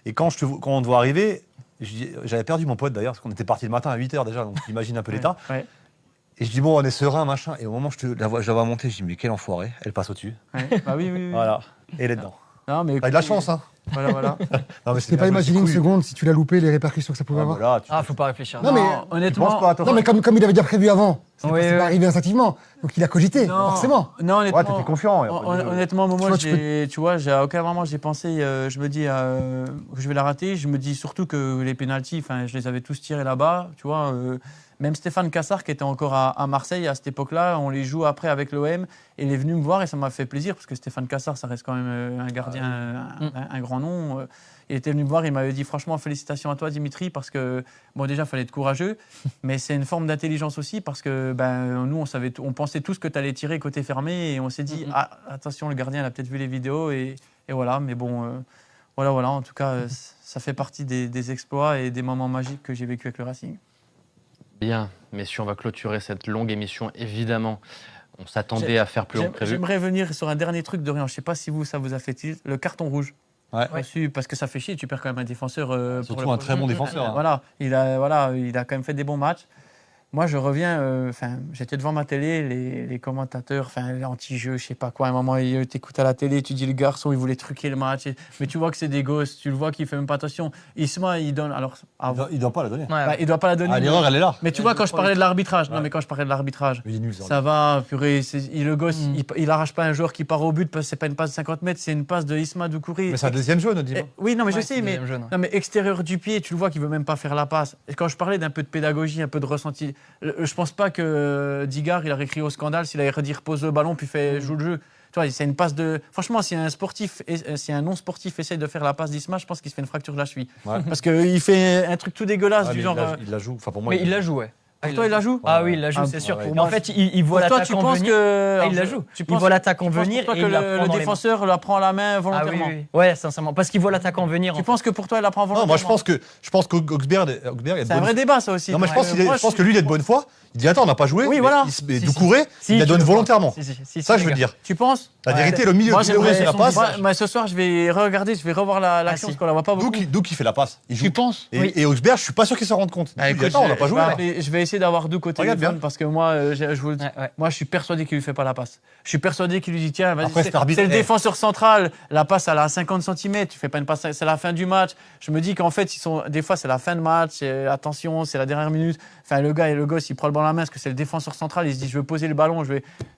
Et quand on te voit arriver, j'avais perdu mon pote d'ailleurs, parce qu'on était parti le matin à 8h déjà, donc j'imagine un peu l'état. Ouais, Et je dis, bon, on est serein, machin. Et au moment où je la vois monter, je dis, mais quel enfoiré, elle passe au-dessus. ouais. Bah oui. Voilà. Et elle est dedans. Non, mais T'as de la chance, hein. Voilà. Non, mais Tu t'es pas imaginé une seconde si tu l'as loupé, les répercussions que ça pouvait avoir Là, Faut pas réfléchir. Non, mais- tu honnêtement, penses pas à toi. Non, mais comme il avait déjà prévu avant, c'est Oui, pas oui. arrivé instinctivement. Donc il a cogité, Non. forcément. Non, honnêtement. Ouais, t'étais confiant. et après, Honnêtement, moi, Tu vois, à aucun moment j'ai pensé, je me dis que je vais la rater. Je me dis surtout que les pénaltys, je les avais tous tirés là-bas, tu vois. Même Stéphane Cassard, qui était encore à Marseille à cette époque-là, on les joue après avec l'OM. Et il est venu me voir et ça m'a fait plaisir parce que Stéphane Cassard, ça reste quand même un gardien, un grand nom. Il était venu me voir, il m'avait dit franchement félicitations à toi Dimitri parce que bon déjà il fallait être courageux, mais c'est une forme d'intelligence aussi parce que nous on pensait tous que tu allais tirer côté fermé et on s'est dit ah, attention le gardien il a peut-être vu les vidéos et voilà, mais bon voilà en tout cas ça fait partie des exploits et des moments magiques que j'ai vécu avec le Racing. Bien, messieurs, on va clôturer cette longue émission. Évidemment, on s'attendait à faire plus long que prévu. J'aimerais venir sur un dernier truc de rien, je sais pas si ça vous a fait tilt, le carton rouge. Ouais. Reçu, parce que ça fait chier, tu perds quand même un défenseur. Surtout pour le un très bon défenseur. hein. Voilà, il a quand même fait des bons matchs. Moi, je reviens, j'étais devant ma télé, les commentateurs, l'anti-jeu, je sais pas quoi. À un moment, t'écoutes à la télé, tu dis le garçon, il voulait truquer le match. Mais tu vois que c'est des gosses, tu le vois qu'il fait même pas attention. Isma, il donne. Alors, Il doit pas la donner. il doit pas la donner. Ah, l'erreur, elle est là. Mais tu vois, quand je parlais de l'arbitrage, Il est nul, ça. ça va, purée, le gosse, il arrache pas un joueur qui part au but parce que c'est pas une passe de 50 mètres, c'est une passe de Isma Doucouré. Mais c'est un deuxième jaune, dis-moi. Oui, non, mais je sais, mais, deuxième jaune. non, mais extérieur du pied, tu le vois qu'il veut même pas faire la passe. Et quand je parlais d'un peu de pédagogie, un peu de ressenti, je pense pas que Digard, il aurait crié au scandale s'il avait dit repose le ballon puis joue le jeu. Tu vois, c'est une passe de. Franchement, si un non-sportif essaye de faire la passe d'Isma, je pense qu'il se fait une fracture de la cheville. Ouais. Parce qu'il fait un truc tout dégueulasse Ah, du mais genre. il la joue. Enfin, pour moi, Mais il la joue, ouais. Pour toi, il la joue Ah oui, il la joue, Ah, c'est sûr. ouais, ouais. Mais en fait, il voit Pour toi, tu l'attaquant penses venir. que. Ah, il la joue. Tu Il penses- voit l'attaquant tu penses venir pour toi et que il la prend le dans les mains. défenseur la prend à la main Ah oui, volontairement. oui, oui. Ouais, sincèrement. Parce qu'il voit l'attaquant venir. Tu penses que pour toi, il la prend Non, volontairement? moi, je pense qu'Augsberg est de C'est un bonne vrai débat, ça aussi. Non, mais je pense, Moi, je pense que lui, il est de bonne foi. Il dit attends, on n'a pas joué. Oui, mais voilà. Mais Si, Doucouré, Si, il la tu donne le volontairement. vois. Si, Ça, je les veux gars. dire. Tu penses? La Ouais. vérité, le milieu Moi, qui devrait j'aimerais. c'est la passe. Moi, ce soir, je vais regarder, je vais revoir l'action si. parce qu'on la voit pas beaucoup. Douk, il fait la passe. Il joue. Tu penses? Et, Oui. et Augsberg, je suis pas sûr qu'il s'en rende compte. Ah, Il dit, écoute, attends, on n'a pas joué. là. Je vais essayer d'avoir Douk au Regarde téléphone bien. parce que moi, je vous le dis. Ouais. Moi, je suis persuadé qu'il lui fait pas la passe. Je suis persuadé qu'il lui dit tiens, vas-y, Après, cet arbitre- c'est le défenseur central. La passe, elle a 50 cm. Tu fais pas une passe, c'est la fin du match. Je me dis qu'en fait, des fois, c'est la fin de match. Attention, c'est la dernière minute. Enfin, le gars et le gosse, il prend le ballon à la main parce que c'est le défenseur central. Il se dit je veux poser le ballon.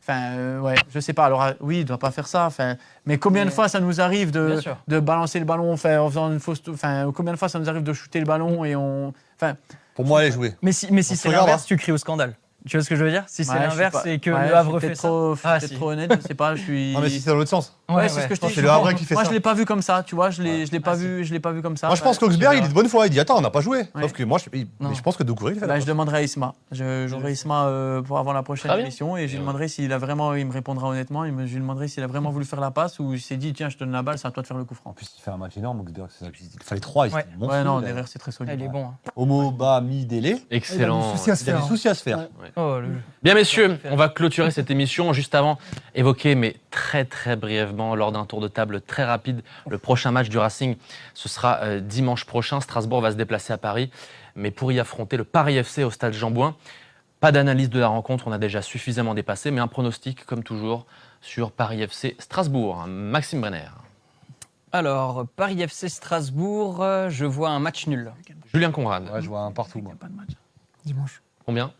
Ouais, je sais pas. Alors, oui, il doit pas faire ça. Enfin, mais combien de fois ça nous arrive Bien sûr. de balancer le ballon, en faisant une fausse. Enfin, combien de fois ça nous arrive de shooter le ballon et on. Enfin, Pour moi, elle est jouée. Mais si On c'est se regarde, l'inverse, hein. tu cries au scandale. Tu vois ce que je veux dire? Si c'est ouais, je sais l'inverse pas. et que Ouais, le Havre je suis fait peut-être ça. trop, Ah, peut-être si. trop honnête, je sais pas. Je suis. Non, mais si c'est dans l'autre sens. Ouais, c'est ce que je je pense dis. que c'est le Havre qui fait Moi, ça. je l'ai pas vu comme ça, tu vois. Je l'ai pas vu comme ça. Moi, je pense qu'Augsberg, il est de bonne foi. Il dit attends, on n'a pas joué. Ouais. Sauf que moi, mais je pense que Doucouré, il fait la Là, passe. je demanderai à Isma. J'aurai Isma pour avant la prochaine Très bien. émission et je lui demanderai s'il a vraiment, il me répondra honnêtement. Je lui demanderai s'il a vraiment voulu faire la passe ou il s'est dit tiens, je te donne la balle, c'est à toi de faire le coup franc. En plus, il fait un match énorme, Augsberg. Il fallait 3. Ouais. Ouais, non, derrière c'est très solide. Il est bon. hein. Homo, bas, mi, délai. Excellent. Il a du souci à se Il a faire. des soucis à se faire. Oh, le jeu. Bien messieurs, on va clôturer cette émission. Juste avant, évoquer, mais très très brièvement, lors d'un tour de table très rapide, le prochain match du Racing, ce sera dimanche prochain. Strasbourg va se déplacer à Paris, mais pour y affronter le Paris FC au stade Jean-Bouin. Pas d'analyse de la rencontre, on a déjà suffisamment dépassé, mais un pronostic, comme toujours, sur Paris FC Strasbourg. Maxime Brenner. Alors, Paris FC Strasbourg, je vois un match nul. Julien Conrad. Ouais, je vois un partout, moi. Pas de match. Dimanche. Combien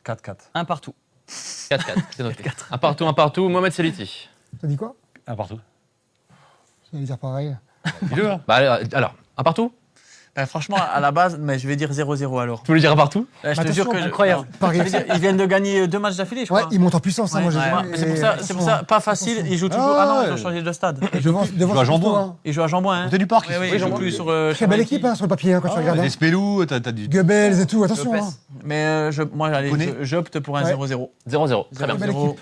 4-4. Un partout. 4-4, c'est noté. Un partout. Mohamed Seliti. T'as dit quoi? Un partout. J'allais dire pareil. Dis-le, hein. Bah, alors, un partout? Franchement, à la base, mais je vais dire 0-0 alors. Tu voulais dire un partout? Je te Attention, jure que incroyable. Paris Je veux dire, ils viennent de gagner 2 matchs d'affilée, je Ouais, crois. il monte en puissance. hein, Ouais, moi, j'ai ouais. vu. C'est pour ça, pas facile. Ils jouent toujours. Ah, Ah non, ouais. ils ont changé de stade. Devant à Jambon. hein. Ils jouent à Jambouin. Hein. Côté du parc. Oui, oui, ils ils sont- jouent plus sur. Très belle équipe hein, sur le papier quand tu regardes. Des hein. Spelou, t'as du. Goebbels et tout, attention. Lopez. hein. Mais moi, allez, connais j'opte pour un Ouais. 0-0. 0-0. Très bien. Belle 0-0. équipe.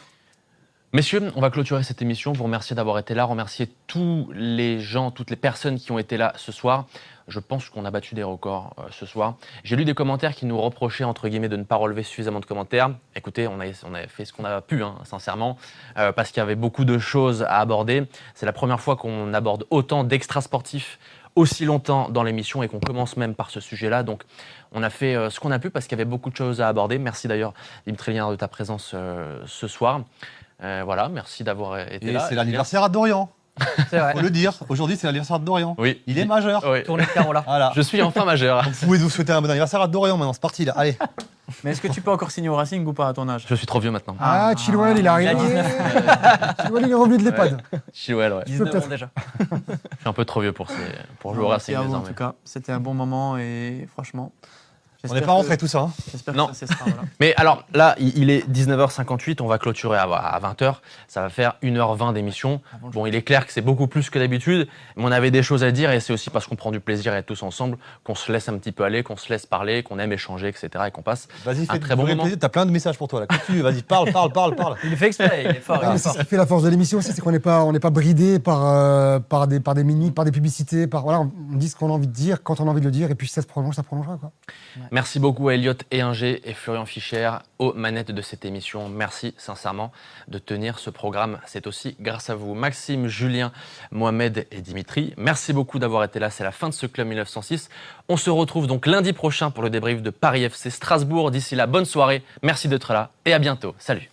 Messieurs, on va clôturer cette émission. Vous remercier d'avoir été là, remercier tous les gens, toutes les personnes qui ont été là ce soir. Je pense qu'on a battu des records ce soir. J'ai lu des commentaires qui nous reprochaient, entre guillemets, de ne pas relever suffisamment de commentaires. Écoutez, on a fait ce qu'on a pu, hein, sincèrement, parce qu'il y avait beaucoup de choses à aborder. C'est la première fois qu'on aborde autant d'extra-sportifs aussi longtemps dans l'émission et qu'on commence même par ce sujet-là. Donc, on a fait ce qu'on a pu parce qu'il y avait beaucoup de choses à aborder. Merci d'ailleurs, Dimitri Liénard, de ta présence ce soir. Voilà, merci d'avoir été Et là. c'est l'anniversaire à Dorian. C'est vrai. Faut le dire. Aujourd'hui, c'est l'anniversaire de Dorian. Oui. Il est majeur. Oui. Tournée de Carola. Voilà. Je suis enfin majeur. Vous pouvez vous souhaiter un bon anniversaire à Dorian maintenant. C'est parti là. Allez. Mais est-ce que tu peux encore signer au Racing ou pas à ton âge? Je suis trop vieux maintenant. Ah, Chilwell, il est arrivé. Il a Chilwell, il est revenu de l'EHPAD. Chilwell, ouais. 19 ans peut-être. déjà. Je suis un peu trop vieux pour jouer au Merci Racing à vous en désormais. tout cas. C'était un bon moment et franchement. On n'est pas rentré tout ça. Hein. J'espère Non. que ça cessera. Voilà. Mais alors là, il est 19h58, on va clôturer à 20h. Ça va faire 1h20 d'émission. Bon, il est clair que c'est beaucoup plus que d'habitude, mais on avait des choses à dire et c'est aussi parce qu'on prend du plaisir à être tous ensemble qu'on se laisse un petit peu aller, qu'on se laisse parler, qu'on aime échanger, etc. et qu'on passe Vas-y, un fais très bon moment. plaisir. T'as plein de messages pour toi là. Continue. Vas-y, parle. Il fait exprès, il est fort. il est C'est fort. ce qui fait la force de l'émission aussi, c'est qu'on n'est pas bridé par des minutes, par des publicités, voilà, on dit ce qu'on a envie de dire quand on a envie de le dire, et puis si ça se prolonge, ça prolongera quoi. Merci beaucoup à Elliot Ehingé et Florian Fischer aux manettes de cette émission. Merci sincèrement de tenir ce programme. C'est aussi grâce à vous, Maxime, Julien, Mohamed et Dimitri. Merci beaucoup d'avoir été là. C'est la fin de ce Club 1906. On se retrouve donc lundi prochain pour le débrief de Paris FC Strasbourg. D'ici là, bonne soirée. Merci d'être là et à bientôt. Salut.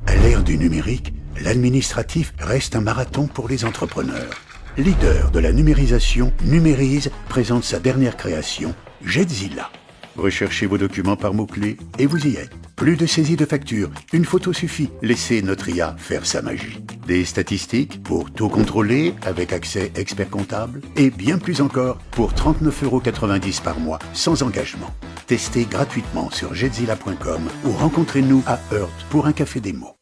À l'ère du numérique, l'administratif reste un marathon pour les entrepreneurs. Leader de la numérisation, Numérise présente sa dernière création, Jedzilla. Recherchez vos documents par mots-clés et vous y êtes. Plus de saisie de factures, une photo suffit. Laissez notre IA faire sa magie. Des statistiques pour tout contrôler avec accès expert comptable et bien plus encore pour 39,90 € par mois sans engagement. Testez gratuitement sur jetzilla.com ou rencontrez-nous à Heurt pour un café démo.